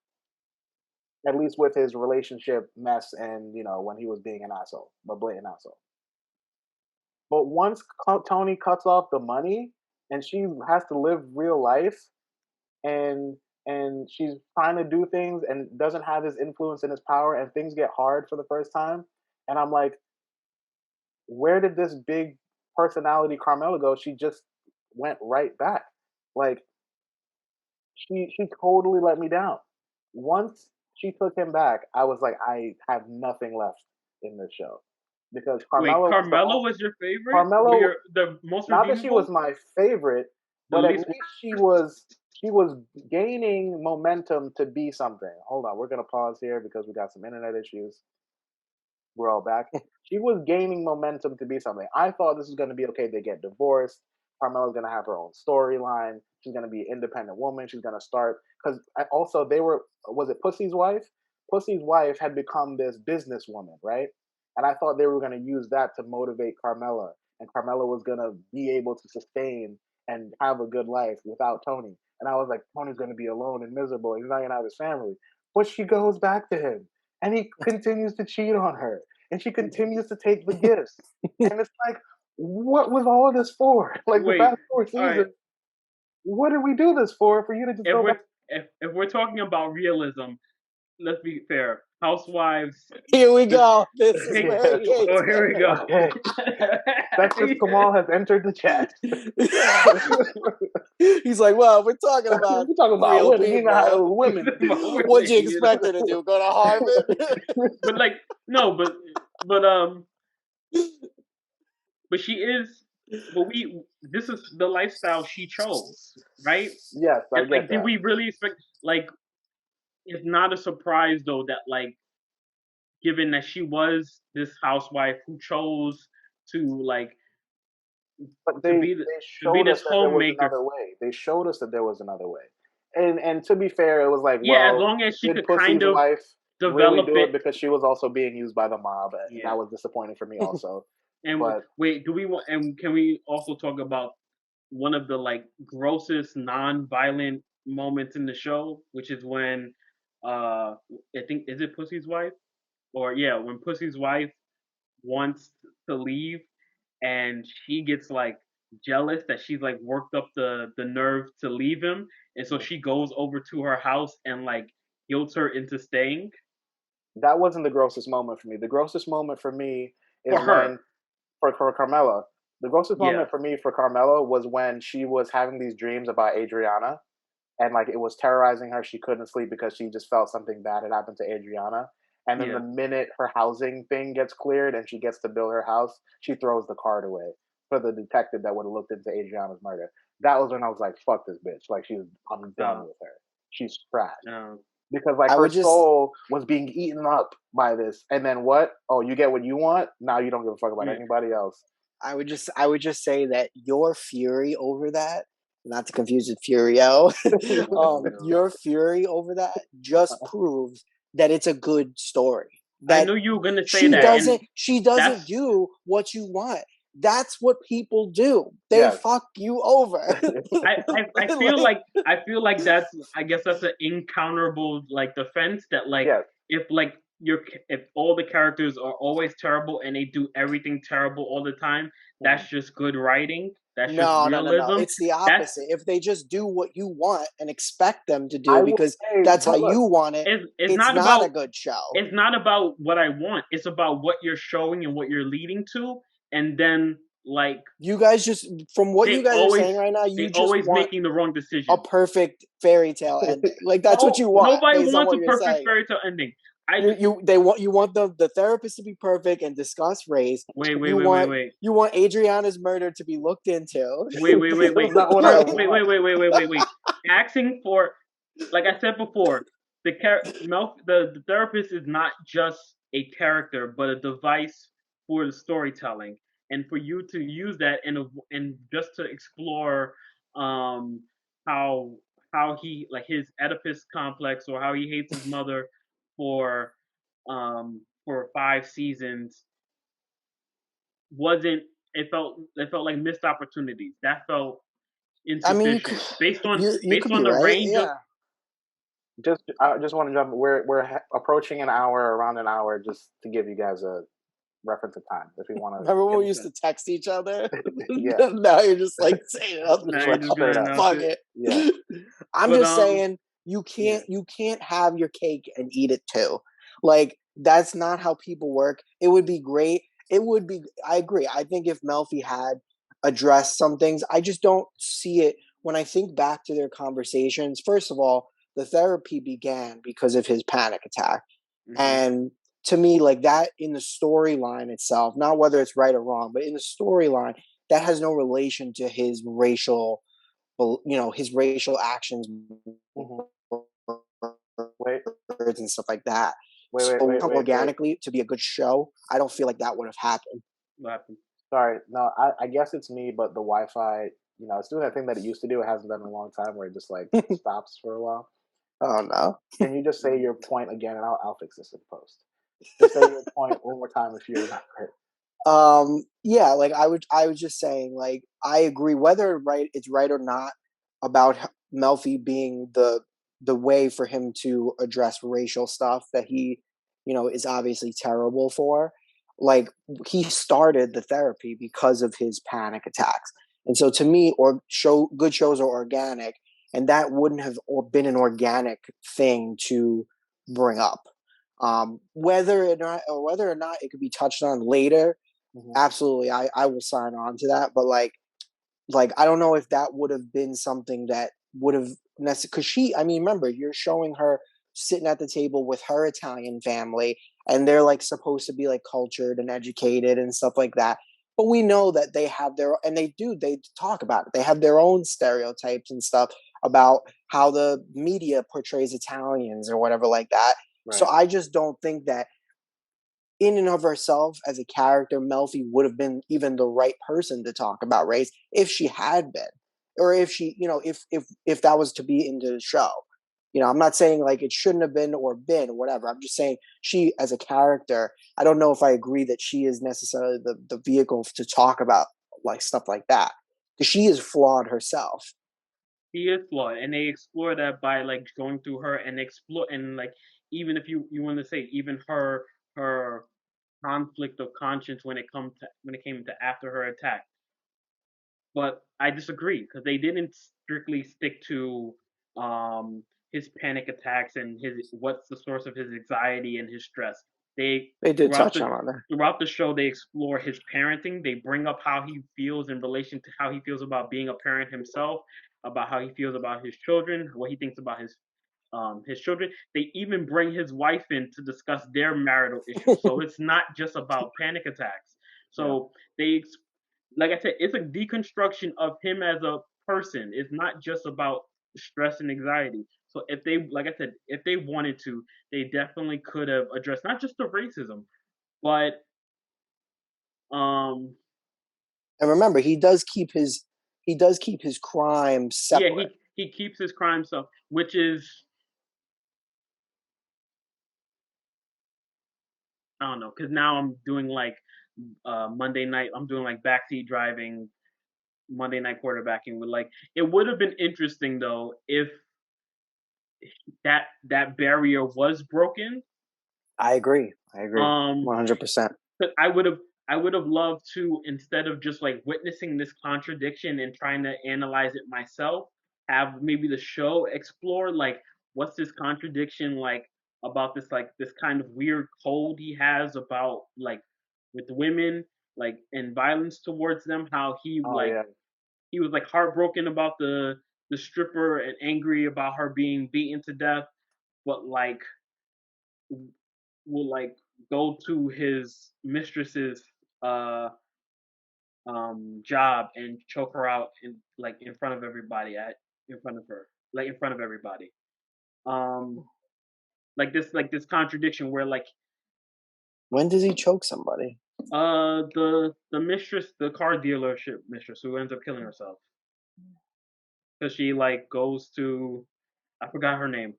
[SPEAKER 1] at least with his relationship mess, and when he was being an asshole, a blatant asshole. But once Tony cuts off the money and she has to live real life, and she's trying to do things and doesn't have his influence and his power, and things get hard for the first time, and I'm like, where did this big personality Carmela go? She just went right back. Like she totally let me down. Once she took him back, I was like, I have nothing left in this show because
[SPEAKER 3] Wait,
[SPEAKER 1] Carmela was
[SPEAKER 3] Carmela was your favorite?
[SPEAKER 1] Carmela.
[SPEAKER 3] The most
[SPEAKER 1] Not that she was
[SPEAKER 3] redeemable?
[SPEAKER 1] my favorite,
[SPEAKER 3] The
[SPEAKER 1] but at
[SPEAKER 3] least.
[SPEAKER 1] least she was gaining momentum to be something. Hold on, we're gonna pause here because we got some internet issues. We're all back. She was gaining momentum to be something. I thought this was going to be okay. They get divorced. Carmela's going to have her own storyline. She's going to be an independent woman. She's going to start because also they were, was it Pussy's wife? Pussy's wife had become this businesswoman, right? And I thought they were going to use that to motivate Carmela, and Carmela was going to be able to sustain and have a good life without Tony. And I was like, Tony's going to be alone and miserable. He's not going to have his family. But she goes back to him, and he continues to cheat on her, and she continues to take the gifts, and it's like, what was all of this for? Like the
[SPEAKER 3] Wait,
[SPEAKER 1] past 4
[SPEAKER 3] all right.
[SPEAKER 1] seasons, what did we do this for you to just
[SPEAKER 3] If
[SPEAKER 1] go
[SPEAKER 3] we're
[SPEAKER 1] back?
[SPEAKER 3] if we're talking about realism, let's be fair. Housewives.
[SPEAKER 2] Here we go. This is
[SPEAKER 3] Hey,
[SPEAKER 2] where he hates
[SPEAKER 3] oh, here we go.
[SPEAKER 1] Okay, sexist Kamal has entered the chat.
[SPEAKER 2] He's like, well, we're talking about
[SPEAKER 1] We're talking about
[SPEAKER 2] real
[SPEAKER 1] women. You know how
[SPEAKER 2] people.
[SPEAKER 1] women.
[SPEAKER 2] What'd you expect her to do? Go to Harvard?
[SPEAKER 3] But like, no, but but she is. But this is the lifestyle she chose, right?
[SPEAKER 1] Yes, I
[SPEAKER 3] And
[SPEAKER 1] get
[SPEAKER 3] like, did
[SPEAKER 1] that.
[SPEAKER 3] we really expect? Like, it's not a surprise though that like, given that she was this housewife who chose to like
[SPEAKER 1] But
[SPEAKER 3] to
[SPEAKER 1] they
[SPEAKER 3] be the, to be
[SPEAKER 1] showed
[SPEAKER 3] this
[SPEAKER 1] us that there was
[SPEAKER 3] homemaker.
[SPEAKER 1] another way. They showed us that there was another way. And to be fair, it was like,
[SPEAKER 3] Yeah, as
[SPEAKER 1] well,
[SPEAKER 3] long as she
[SPEAKER 1] did
[SPEAKER 3] could
[SPEAKER 1] Pussy's
[SPEAKER 3] kind of
[SPEAKER 1] wife really
[SPEAKER 3] develop
[SPEAKER 1] do it
[SPEAKER 3] it.
[SPEAKER 1] because she was also being used by the mob? And
[SPEAKER 3] Yeah.
[SPEAKER 1] that was disappointing for me also.
[SPEAKER 3] And
[SPEAKER 1] But
[SPEAKER 3] wait, do we want? And can we also talk about one of the like grossest non-violent moments in the show, which is when I think is it Pussy's wife or yeah, when Pussy's wife wants to leave and she gets like jealous that she's like worked up the nerve to leave him, and so she goes over to her house and like guilts her into staying.
[SPEAKER 1] that wasn't the grossest moment for me. The grossest moment for me
[SPEAKER 3] For
[SPEAKER 1] is
[SPEAKER 3] her.
[SPEAKER 1] when for Carmela. The grossest
[SPEAKER 3] Yeah.
[SPEAKER 1] moment for me for Carmela was when she was having these dreams about Adriana, and like it was terrorizing her. She couldn't sleep because she just felt something bad had happened to Adriana. And then
[SPEAKER 3] Yeah.
[SPEAKER 1] the minute her housing thing gets cleared and she gets to build her house, she throws the card away for the detective that would have looked into Adriana's murder. That was when I was like, "Fuck this bitch!" Like I'm done with her. She's trash. Because like
[SPEAKER 2] I
[SPEAKER 1] her
[SPEAKER 2] would just
[SPEAKER 1] soul was being eaten up by this, and then what? Oh, you get what you want. Now you don't give a fuck about anybody else.
[SPEAKER 2] I would just say that your fury over that, not to confuse with Furio, your fury over that just proves that it's a good story.
[SPEAKER 3] I
[SPEAKER 2] That
[SPEAKER 3] knew you were gonna say
[SPEAKER 2] she
[SPEAKER 3] that.
[SPEAKER 2] doesn't do what you want. That's what people do. They
[SPEAKER 1] Yes.
[SPEAKER 2] fuck you over.
[SPEAKER 3] I feel like that's, I guess that's an incounterable like defense that like
[SPEAKER 1] Yes.
[SPEAKER 3] if all the characters are always terrible and they do everything terrible all the time, that's just good writing. That's just realism.
[SPEAKER 2] No. It's the opposite. If they just do what you want and expect them to
[SPEAKER 1] I
[SPEAKER 2] do
[SPEAKER 1] will
[SPEAKER 2] because
[SPEAKER 1] say,
[SPEAKER 2] that's how
[SPEAKER 1] but look,
[SPEAKER 2] you want it,
[SPEAKER 3] it's not
[SPEAKER 2] not
[SPEAKER 3] about
[SPEAKER 2] a good show.
[SPEAKER 3] It's not about what I want. It's about what you're showing and what you're leading to, and then like
[SPEAKER 2] you guys just from what
[SPEAKER 3] they
[SPEAKER 2] you guys are saying right now,
[SPEAKER 3] they
[SPEAKER 2] you just
[SPEAKER 3] always
[SPEAKER 2] want
[SPEAKER 3] making the wrong decision.
[SPEAKER 2] a perfect fairy tale ending. Like that's what you want.
[SPEAKER 3] Nobody
[SPEAKER 2] Based on
[SPEAKER 3] wants
[SPEAKER 2] what
[SPEAKER 3] a
[SPEAKER 2] you're
[SPEAKER 3] perfect
[SPEAKER 2] saying.
[SPEAKER 3] fairy tale ending.
[SPEAKER 2] You want the therapist to be perfect and discuss race.
[SPEAKER 3] Wait.
[SPEAKER 2] You want Adriana's murder to be looked into.
[SPEAKER 3] Wait.
[SPEAKER 1] That's not what I want.
[SPEAKER 3] Wait. Asking for, like I said before, the therapist is not just a character, but a device for the storytelling, and for you to use that and just to explore how he like his Oedipus complex or how he hates his mother for for 5 seasons wasn't it felt like missed opportunities. That felt
[SPEAKER 2] I mean,
[SPEAKER 3] insufficient based on
[SPEAKER 2] you could be
[SPEAKER 3] the
[SPEAKER 2] right.
[SPEAKER 3] range of.
[SPEAKER 1] I just want to jump. We're approaching an hour, around an hour, just to give you guys a reference of time if we want to.
[SPEAKER 2] Remember when we used to text each other?
[SPEAKER 1] Yeah.
[SPEAKER 2] Now you're just like saying it up.
[SPEAKER 3] Now you're just gonna announce
[SPEAKER 2] Fuck
[SPEAKER 3] it.
[SPEAKER 2] it.
[SPEAKER 1] Yeah.
[SPEAKER 2] I'm
[SPEAKER 3] But,
[SPEAKER 2] just saying you can't have your cake and eat it too. Like that's not how people work. It would be great. I agree. I think if Melfi had addressed some things, I just don't see it when I think back to their conversations. First of all, the therapy began because of his panic attack.
[SPEAKER 3] Mhm.
[SPEAKER 2] And to me, like that in the storyline itself, not whether it's right or wrong, but in the storyline, that has no relation to his racial, his racial actions and stuff like that.
[SPEAKER 1] Wait.
[SPEAKER 2] Organically, to be a good show, I don't feel like that would have happened.
[SPEAKER 3] What happened?
[SPEAKER 1] Sorry, no, I guess it's me, but the Wi-Fi, it's doing that thing that it used to do. It hasn't done in a long time, where it just like stops for a while.
[SPEAKER 2] Oh no!
[SPEAKER 1] Can you just say your point again, and I'll fix this in post. Just say your point one more time if you remember.
[SPEAKER 2] Yeah, like I was just saying, like I agree whether it's right or not about Melfi being the way for him to address racial stuff that he is obviously terrible for. Like he started the therapy because of his panic attacks, and so to me, good shows are organic, and that wouldn't have been an organic thing to bring up. Whether or not it could be touched on later, absolutely, I will sign on to that. But like I don't know if that would have been something that would have necessarily, because remember, you're showing her sitting at the table with her Italian family, and they're like supposed to be like cultured and educated and stuff like that. But we know that they have they talk about it. They have their own stereotypes and stuff about how the media portrays Italians or whatever like that. Right. So I just don't think that in and of herself as a character, Melfi would have been even the right person to talk about race if she had been. or if she, if that was to be into the show. I'm not saying like it shouldn't have been or been or whatever. I'm just saying she as a character, I don't know if I agree that she is necessarily the vehicle to talk about like stuff like that. Because she is flawed herself.
[SPEAKER 3] He is flawed, and they explore that by like going through her and explore and like even if you want to say even her conflict of conscience when it came to after her attack. But I disagree because they didn't strictly stick to his panic attacks and his what's the source of his anxiety and his stress. They
[SPEAKER 2] They did
[SPEAKER 3] throughout
[SPEAKER 2] touch
[SPEAKER 3] the
[SPEAKER 2] on her.
[SPEAKER 3] throughout the show they explore his parenting. They bring up how he feels in relation to how he feels about being a parent himself, about how he feels about his children, what he thinks about his children. They even bring his wife in to discuss their marital issues. So it's not just about panic attacks.
[SPEAKER 1] Yeah.
[SPEAKER 3] So they like I said, it's a deconstruction of him as a person. It's not just about stress and anxiety. So if they, like I said, if they wanted to, they definitely could have addressed not just the racism, but um,
[SPEAKER 2] And remember, he does keep his crimes
[SPEAKER 3] yeah,
[SPEAKER 2] separate.
[SPEAKER 3] he keeps his crime stuff, which is I don't know, because now I'm doing like Monday night. I'm doing like backseat driving, Monday night quarterbacking with like. It would have been interesting though if that barrier was broken.
[SPEAKER 2] I agree. I agree.
[SPEAKER 3] Um,
[SPEAKER 2] 100%.
[SPEAKER 3] but I would have loved to instead of just like witnessing this contradiction and trying to analyze it myself, have maybe the show explore like what's this contradiction like about this kind of weird code he has about like with women like and violence towards them, how
[SPEAKER 1] Oh yeah.
[SPEAKER 3] he was like heartbroken about the stripper and angry about her being beaten to death, but like will like go to his mistress's uh job and choke her out in front of everybody at in front of her like in front of everybody um like this contradiction where like
[SPEAKER 2] When does he choke somebody?
[SPEAKER 3] the mistress, the car dealership mistress who ends up killing herself because she like goes to I forgot her name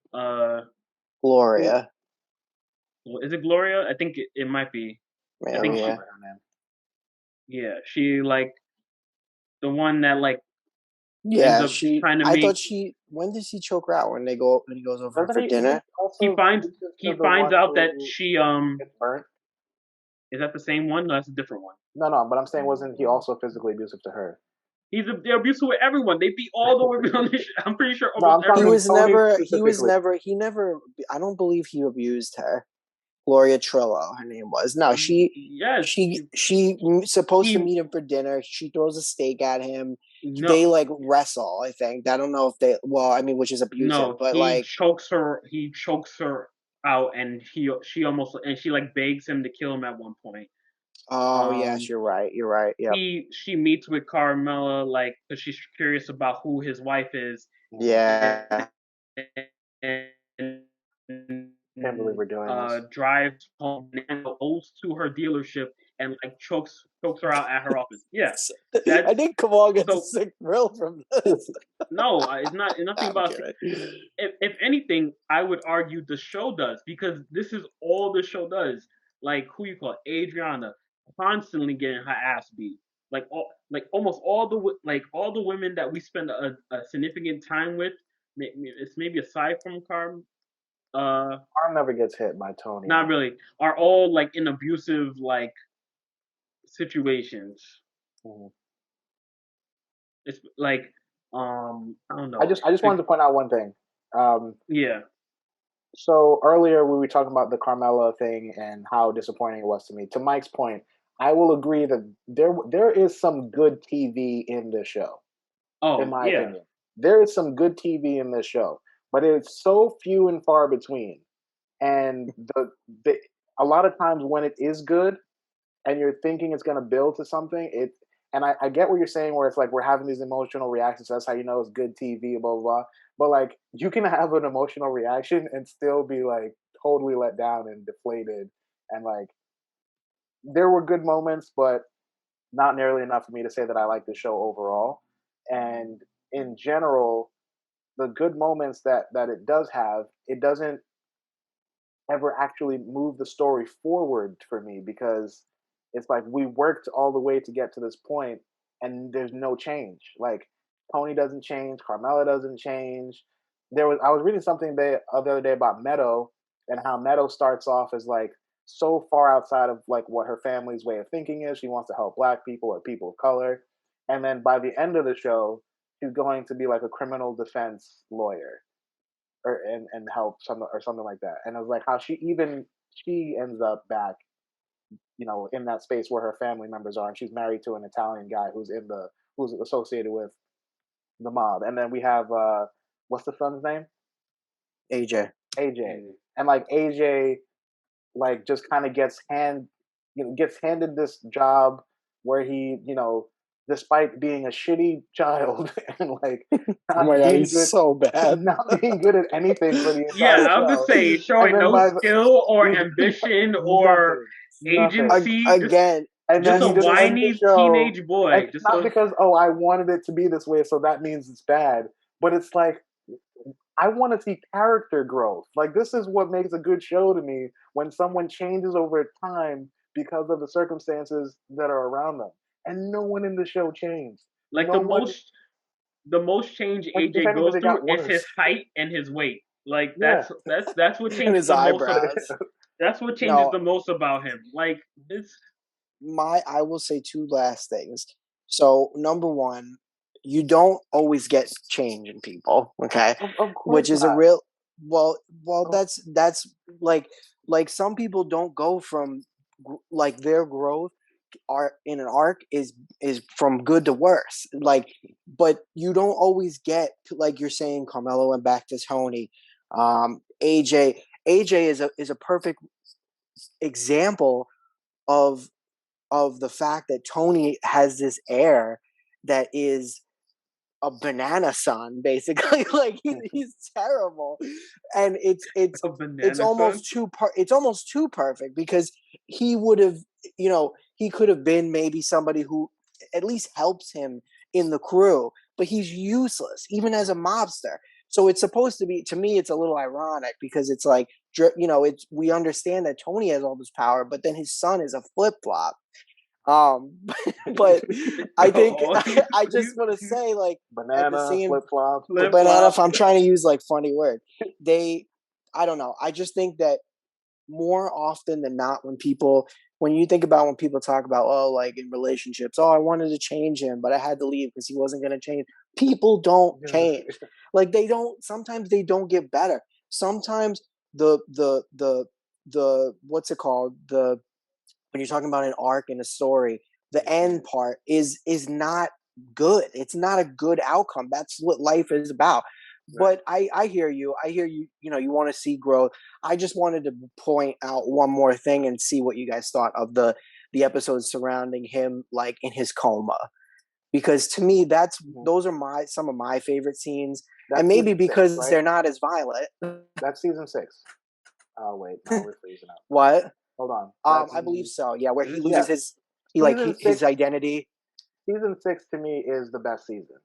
[SPEAKER 2] Gloria,
[SPEAKER 3] is it Gloria? I think it might be. I
[SPEAKER 1] I don't
[SPEAKER 3] think
[SPEAKER 2] maybe.
[SPEAKER 3] she
[SPEAKER 2] Yeah.
[SPEAKER 1] remember her name.
[SPEAKER 3] yeah she like the one that like ends
[SPEAKER 2] Yeah.
[SPEAKER 3] up trying to
[SPEAKER 2] I
[SPEAKER 3] make
[SPEAKER 2] thought she. When does he choke her out? When he goes over
[SPEAKER 1] Doesn't
[SPEAKER 2] for
[SPEAKER 1] he? Isn't
[SPEAKER 2] dinner?
[SPEAKER 1] he also abusive
[SPEAKER 3] he
[SPEAKER 1] to the
[SPEAKER 3] finds
[SPEAKER 1] one
[SPEAKER 3] out that
[SPEAKER 1] who
[SPEAKER 3] she
[SPEAKER 1] gets burnt?
[SPEAKER 3] is that the same one? No, that's a different one.
[SPEAKER 1] No, no. But I'm saying, wasn't he also physically abusive to her?
[SPEAKER 3] They're abusive with everyone. They beat all the women on this. I'm pretty sure
[SPEAKER 1] No,
[SPEAKER 3] almost
[SPEAKER 1] I'm
[SPEAKER 2] He
[SPEAKER 1] talking
[SPEAKER 3] everyone.
[SPEAKER 2] was
[SPEAKER 1] Tony
[SPEAKER 2] never. He was
[SPEAKER 1] specifically.
[SPEAKER 2] never. He never. I don't believe he abused her. Gloria Trillo, her name was. No,
[SPEAKER 3] Yes,
[SPEAKER 2] she supposed to
[SPEAKER 3] he
[SPEAKER 2] meet him for dinner. She throws a steak at him. They
[SPEAKER 3] no
[SPEAKER 2] like wrestle. I think. I don't know if they. Well, I mean, which is abusive,
[SPEAKER 3] no
[SPEAKER 2] but like.
[SPEAKER 3] he chokes her out and she almost and she like begs him to kill him at one point.
[SPEAKER 2] Oh yes,
[SPEAKER 3] Um,
[SPEAKER 2] you're right. You're right. Yep.
[SPEAKER 3] she meets with Carmela like because she's curious about who his wife is,
[SPEAKER 1] Mhm.
[SPEAKER 2] Yeah.
[SPEAKER 3] and
[SPEAKER 1] Can't believe we're doing this.
[SPEAKER 3] drives home and goes to her dealership and like chokes her out at her office. Yeah,
[SPEAKER 2] I
[SPEAKER 3] that's
[SPEAKER 2] think Kamal gets a
[SPEAKER 3] so.
[SPEAKER 2] sick thrill from this.
[SPEAKER 3] No, it's nothing
[SPEAKER 2] I'm
[SPEAKER 3] about.
[SPEAKER 2] kidding.
[SPEAKER 3] If anything, I would argue the show does because this is all the show does. Like who you call Adriana, constantly getting her ass beat. Like almost all the women that we spend a significant time with, it's maybe aside from Carm, uh,
[SPEAKER 1] Arm never gets hit by Tony.
[SPEAKER 3] not really, are all like in abusive like situations.
[SPEAKER 1] Mhm.
[SPEAKER 3] It's like I don't
[SPEAKER 1] I
[SPEAKER 3] know.
[SPEAKER 1] just wanted to point out one thing. Um,
[SPEAKER 3] Yeah.
[SPEAKER 1] so earlier we were talking about the Carmela thing and how disappointing it was to me. To Mike's point, I will agree that there is some good TV in this show, in
[SPEAKER 3] Oh
[SPEAKER 1] my
[SPEAKER 3] yeah.
[SPEAKER 1] opinion. There is some good TV in this show, but it's so few and far between. And the a lot of times when it is good, and you're thinking it's going to build to something, and I get what you're saying where it's like we're having these emotional reactions. So that's how you know it's good TV, blah, blah, blah. But like you can have an emotional reaction and still be like totally let down and deflated. And like there were good moments, but not nearly enough for me to say that I like the show overall. And in general, the good moments that it does have, it doesn't ever actually move the story forward for me, because it's like we worked all the way to get to this point and there's no change. Like Tony doesn't change, Carmela doesn't change. I was reading something the other day about Meadow, and how Meadow starts off as like so far outside of like what her family's way of thinking is. She wants to help black people or people of color. And then by the end of the show, she's going to be like a criminal defense lawyer, or and help some or something like that. And it was like how she ends up back, in that space where her family members are, and she's married to an Italian guy who's associated with the mob. And then we have what's the son's name?
[SPEAKER 2] AJ.
[SPEAKER 1] And like AJ, like just kind of gets handed this job where he, despite being a shitty child and like
[SPEAKER 2] not being good, so bad,
[SPEAKER 1] not being good at anything for the entire
[SPEAKER 3] show. I was gonna say showing no skill or ambition or agency.
[SPEAKER 2] Again,
[SPEAKER 1] and
[SPEAKER 3] just
[SPEAKER 1] then
[SPEAKER 3] a whiny teenage boy.
[SPEAKER 1] And it's not because I wanted it to be this way, so that means it's bad. But it's like I want to see character growth. Like this is what makes a good show to me, when someone changes over time because of the circumstances that are around them. And no one in the show changed.
[SPEAKER 3] Like the most change AJ goes through is his height and his weight. Like that's what changes the most. That's what changes the most about him. Like
[SPEAKER 2] I will say two last things. So number one, you don't always get change in people, okay?
[SPEAKER 1] Of course
[SPEAKER 2] which is
[SPEAKER 1] not.
[SPEAKER 2] a real that's like some people don't go from like their growth in an arc is from good to worse, like, but you don't always get, like you're saying, Carmelo went back to Tony. AJ is a perfect example of the fact that Tony has this air that is a banana son, basically. Like he's terrible, and it's almost too perfect, because he would have, he could have been maybe somebody who at least helps him in the crew, but he's useless even as a mobster. So it's supposed to be, to me, it's a little ironic, because it's like, we understand that Tony has all this power, but then his son is a flip flop. But I think I just want to say, like,
[SPEAKER 1] banana, flip flop,
[SPEAKER 2] banana. If I'm trying to use like funny word, I don't know. I just think that more often than not, when people talk about, oh, like in relationships, oh, I wanted to change him, but I had to leave because he wasn't going to change. People don't change. Like sometimes they don't get better. Sometimes the what's it called? When you're talking about an arc in a story, the end part is not good. It's not a good outcome. That's what life is about. Right. But I hear you. You want to see growth. I just wanted to point out one more thing and see what you guys thought of the episodes surrounding him, like in his coma, because to me those are some of my favorite scenes. That's, and maybe because 6, right? They're not as violent.
[SPEAKER 1] That's season 6. Oh wait, no, we're freezing up.
[SPEAKER 2] What?
[SPEAKER 1] Hold on.
[SPEAKER 2] I believe so. Yeah, where he loses his identity.
[SPEAKER 1] Season 6 to me is the best season.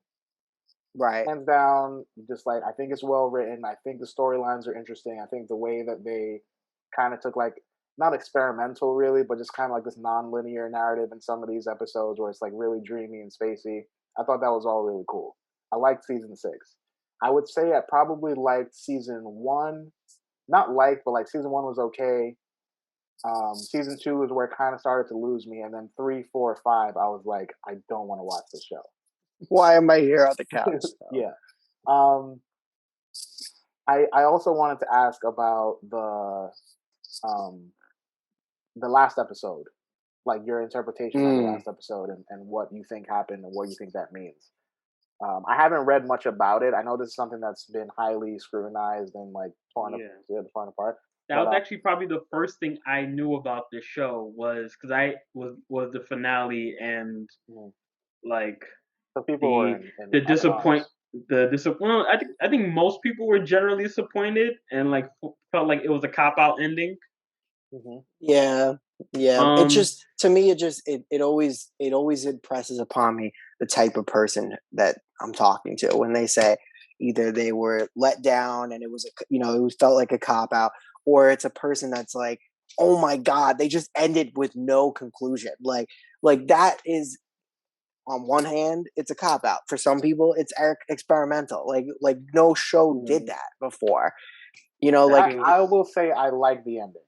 [SPEAKER 2] Right.
[SPEAKER 1] Hands down, just like, I think it's well written. I think the storylines are interesting. I think the way that they kind of took, like, not experimental really, but just kind of like this non-linear narrative in some of these episodes where it's like really dreamy and spacey. I thought that was all really cool. I liked season 6. I would say I probably liked season 1. Not like, but like season 1 was okay. Season 2 is where it kind of started to lose me, and then 3, 4, 5, I was like, I don't want to watch this show.
[SPEAKER 2] Why am I here on the couch?
[SPEAKER 1] Yeah. I also wanted to ask about the last episode, like your interpretation of the last episode, and what you think happened and what you think that means. I haven't read much about it. I know this is something that's been highly scrutinized and like torn apart.
[SPEAKER 3] That was actually probably the first thing I knew about this show, was because I was the finale, and like
[SPEAKER 1] so people were
[SPEAKER 3] the disappoint. Well, I think most people were generally disappointed and like felt like it was a cop out ending.
[SPEAKER 2] Mm-hmm. Yeah. It just, to me, it always impresses upon me the type of person that I'm talking to when they say either they were let down and it was it felt like a cop out, or it's a person that's like, oh my god, they just ended with no conclusion. Like that is, on one hand, it's a cop out. For some people, it's experimental. Like no show did that before.
[SPEAKER 1] I will say I like the ending.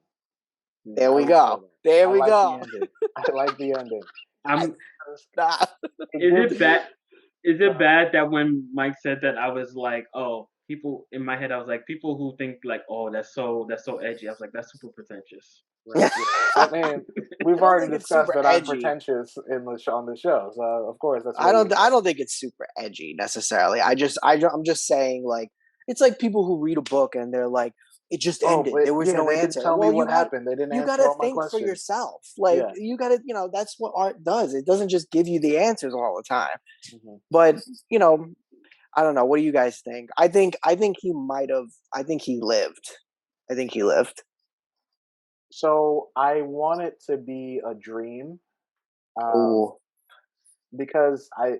[SPEAKER 2] There we go. There we go.
[SPEAKER 1] I like the ending.
[SPEAKER 3] Is it bad? Is it bad that when Mike said that, I was like, oh, people in my head, I was like, people who think like, oh, that's so edgy. I was like, that's super pretentious.
[SPEAKER 1] Right? Yeah. I mean, we've already discussed that I'm pretentious on the show, so of course that's.
[SPEAKER 2] I don't think it's super edgy necessarily. I'm just saying, like, it's like people who read a book and they're like, it just ended. There was no answer.
[SPEAKER 1] Tell me what happened. They didn't.
[SPEAKER 2] You got to think for yourself. Like you got to, that's what art does. It doesn't just give you the answers all the time. Mm-hmm. But I don't know. What do you guys think? I think he might have. I think he lived.
[SPEAKER 1] So I want it to be a dream, because I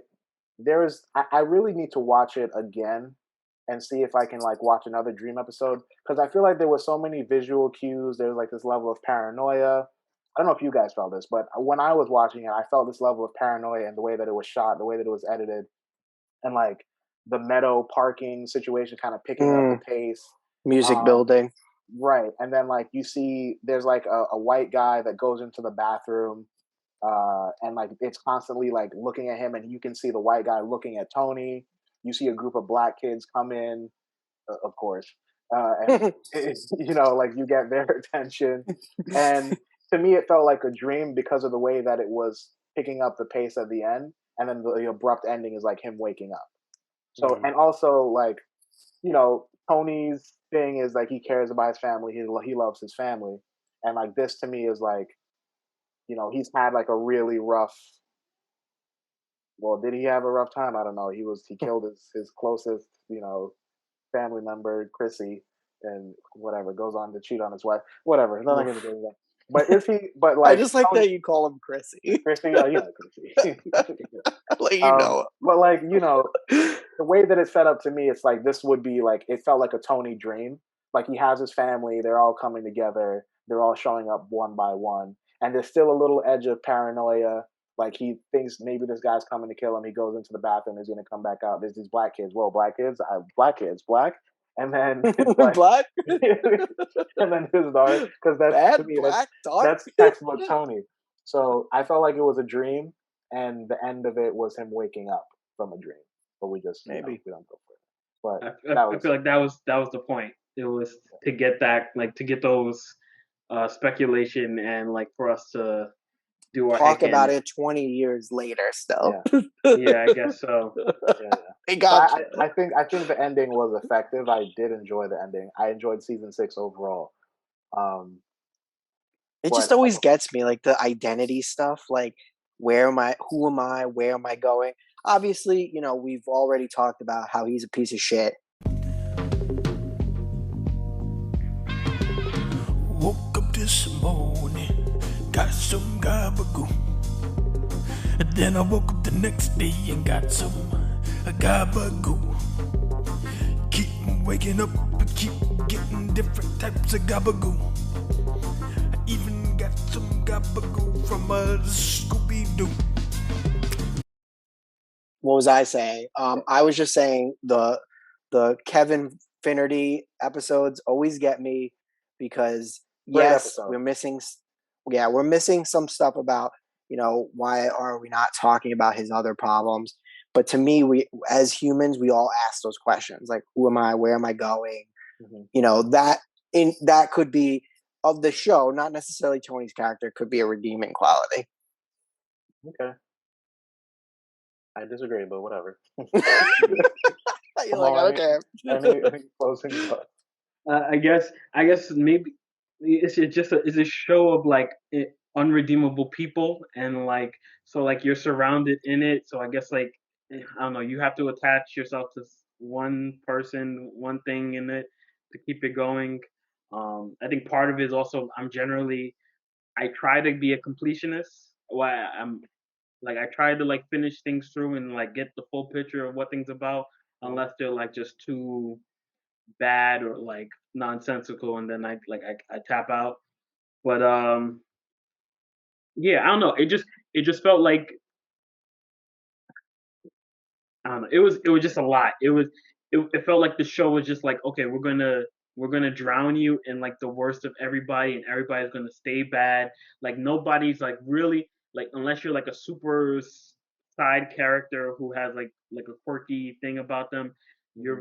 [SPEAKER 1] really need to watch it again and see if I can like watch another dream episode, because I feel like there were so many visual cues. There was like this level of paranoia. I don't know if you guys felt this, but when I was watching it, I felt this level of paranoia in the way that it was shot, the way that it was edited, and like the meadow parking situation kind of picking up the pace.
[SPEAKER 2] Music building.
[SPEAKER 1] Right. And then like you see there's like a white guy that goes into the bathroom, and like it's constantly like looking at him, and you can see the white guy looking at Tony. You see a group of black kids come in, of course, and like you get their attention. And to me, it felt like a dream because of the way that it was picking up the pace at the end, and then the abrupt ending is like him waking up. So, and also like, Tony's thing is like he cares about his family. He loves his family, and like this to me is like, he's had like a really rough. Well, did he have a rough time? I don't know. He killed his closest, family member, Chrissy, and whatever, goes on to cheat on his wife. Whatever. Nothing to do with that. But if he, but like,
[SPEAKER 2] I just like that you call him Chrissy.
[SPEAKER 1] Chrissy, Chrissy. But like, the way that it's set up to me, it's like this would be like, it felt like a Tony dream. Like he has his family, they're all coming together, they're all showing up one by one, and there's still a little edge of paranoia. Like he thinks maybe this guy's coming to kill him. He goes into the bathroom, he's gonna come back out. There's these black kids. Whoa, black kids, black. And then like,
[SPEAKER 2] black,
[SPEAKER 1] and then his daughter, because that's textbook Tony. So I felt like it was a dream, and the end of it was him waking up from a dream. But we just we don't go for it. But
[SPEAKER 3] I feel like that was the point. It was to get that, like to get those speculation, and like for us to do our
[SPEAKER 2] talk about it 20 years later still.
[SPEAKER 3] Yeah, I guess so.
[SPEAKER 1] I think the ending was effective. I did enjoy the ending. I enjoyed season 6 overall.
[SPEAKER 2] It just always gets me, like the identity stuff, like where am I, who am I, where am I going? Obviously, we've already talked about how he's a piece of shit.
[SPEAKER 4] Woke up this morning, got some gabagool. And then I woke up the next day and got some gabagool. Keep waking up, keep getting different types of gabagool. I even got some gabagool from Scooby-Doo.
[SPEAKER 2] What was I saying? I was just saying the Kevin Finnerty episodes always get me because we're missing some stuff about, why are we not talking about his other problems? But to me, we as humans, we all ask those questions, like who am I, where am I going? Mm-hmm. That could be of the show, not necessarily Tony's character, could be a redeeming quality.
[SPEAKER 1] Okay. I disagree, but whatever.
[SPEAKER 2] You're like, okay.
[SPEAKER 1] Any closing thoughts?
[SPEAKER 3] I guess maybe it's a show of like unredeemable people, and like so like you're surrounded in it. So I guess like I don't know, you have to attach yourself to one person, one thing in it to keep it going. I think part of it is also I try to be a completionist. Well, Like I try to like finish things through and like get the full picture of what things about, unless they're like just too bad or like nonsensical, and then I tap out. But yeah, I don't know. It just felt like I don't know. It was just a lot. It felt like the show was just like, okay, we're gonna drown you in like the worst of everybody, and everybody's gonna stay bad. Like nobody's like really like, unless you're like a super side character who has like a quirky thing about them. You're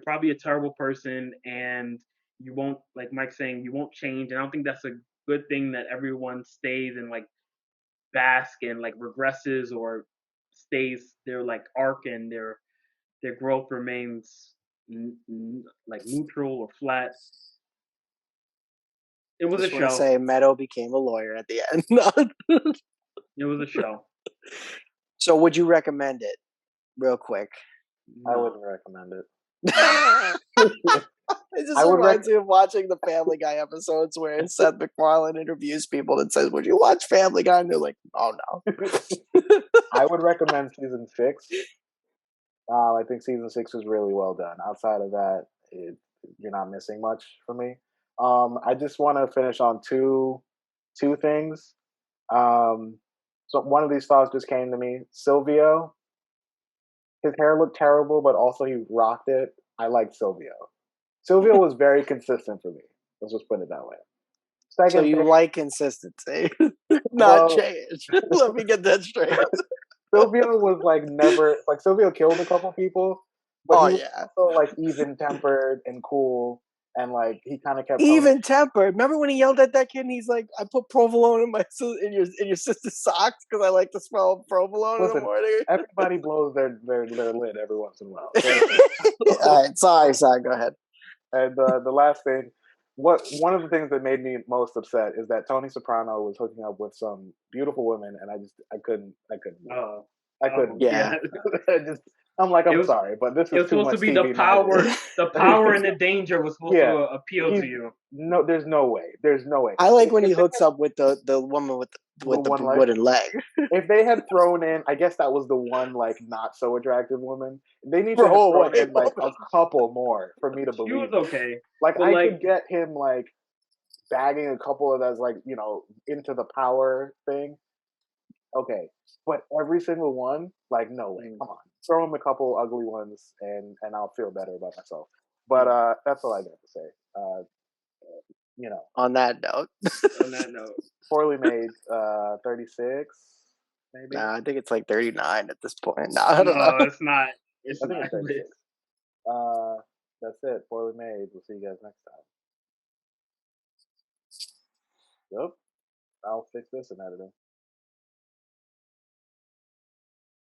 [SPEAKER 3] probably a terrible person, and you won't, like Mike's saying, you won't change. And I don't think that's a good thing, that everyone stays and like bask and like regresses or stays their like arc, and their growth remains like neutral or flat. It was a
[SPEAKER 2] Just want to
[SPEAKER 3] show.
[SPEAKER 2] say Meadow became a lawyer at the end.
[SPEAKER 3] It was a show.
[SPEAKER 2] So would you recommend it real quick?
[SPEAKER 1] I
[SPEAKER 3] No.
[SPEAKER 1] wouldn't recommend it.
[SPEAKER 2] It just reminds me of watching the Family Guy episodes where Seth MacFarlane interviews people and says, "Would you watch Family Guy?" And they're like, "Oh no."
[SPEAKER 1] I would recommend season 6. I think season 6 is really well done. Outside of that, you're not missing much for me. I just want to finish on two things. So one of these thoughts just came to me. Silvio, his hair looked terrible, but also he rocked it. I liked Silvio. Silvio was very consistent for me. Let's just put it that way.
[SPEAKER 2] So
[SPEAKER 1] Second
[SPEAKER 2] you
[SPEAKER 1] thing,
[SPEAKER 2] like consistency, not
[SPEAKER 1] well,
[SPEAKER 2] change. Let me get that straight.
[SPEAKER 1] Silvio was like never like Silvio killed a couple people, but
[SPEAKER 2] Oh
[SPEAKER 1] he was
[SPEAKER 2] yeah,
[SPEAKER 1] also like even tempered and cool, and like he kind of kept coming.
[SPEAKER 2] even tempered. Remember when he yelled at that kid? And he's like, "I put provolone in your sister's socks because I like to smell provolone in the
[SPEAKER 1] Listen,
[SPEAKER 2] morning."
[SPEAKER 1] everybody blows their lid every once in a while.
[SPEAKER 2] All right, sorry, go ahead.
[SPEAKER 1] And the last thing, one of the things that made me most upset is that Tony Soprano was hooking up with some beautiful women, and I couldn't.
[SPEAKER 3] Oh,
[SPEAKER 1] I couldn't.
[SPEAKER 2] Yeah.
[SPEAKER 1] I'm like, I'm
[SPEAKER 3] It was
[SPEAKER 1] sorry, but this
[SPEAKER 3] it
[SPEAKER 1] is
[SPEAKER 3] was
[SPEAKER 1] too
[SPEAKER 3] supposed to
[SPEAKER 1] much
[SPEAKER 3] be the
[SPEAKER 1] TV
[SPEAKER 3] power,
[SPEAKER 1] magic.
[SPEAKER 3] the power and the danger was supposed
[SPEAKER 1] Yeah,
[SPEAKER 3] to appeal to you.
[SPEAKER 1] no, there's no way. There's no way.
[SPEAKER 2] I like when he
[SPEAKER 1] If they
[SPEAKER 2] hooks up with the woman with
[SPEAKER 1] had
[SPEAKER 2] the
[SPEAKER 1] one leg,
[SPEAKER 2] wooden leg.
[SPEAKER 1] if they had thrown in, I guess that was the one like not so attractive woman. They need to have
[SPEAKER 2] Bro,
[SPEAKER 1] thrown
[SPEAKER 2] wait,
[SPEAKER 1] in like a couple more for me to
[SPEAKER 3] She was
[SPEAKER 1] believe.
[SPEAKER 3] okay,
[SPEAKER 1] Like
[SPEAKER 3] but
[SPEAKER 1] I
[SPEAKER 3] like
[SPEAKER 1] could get him like bagging a couple of those like into the power thing. Okay, but every single one, like no way. Come on, throw him a couple ugly ones, and I'll feel better about myself. But that's all I got to say.
[SPEAKER 2] on that note.
[SPEAKER 3] on that note,
[SPEAKER 1] Poorly made, 36 maybe.
[SPEAKER 2] Nah, I think it's like 39 at this point. Nah, I don't
[SPEAKER 3] no,
[SPEAKER 2] know.
[SPEAKER 3] it's not. It's
[SPEAKER 1] I think
[SPEAKER 3] not.
[SPEAKER 1] it's 36. That's it. Poorly made. We'll see you guys next time. Yep. I'll fix this in editing.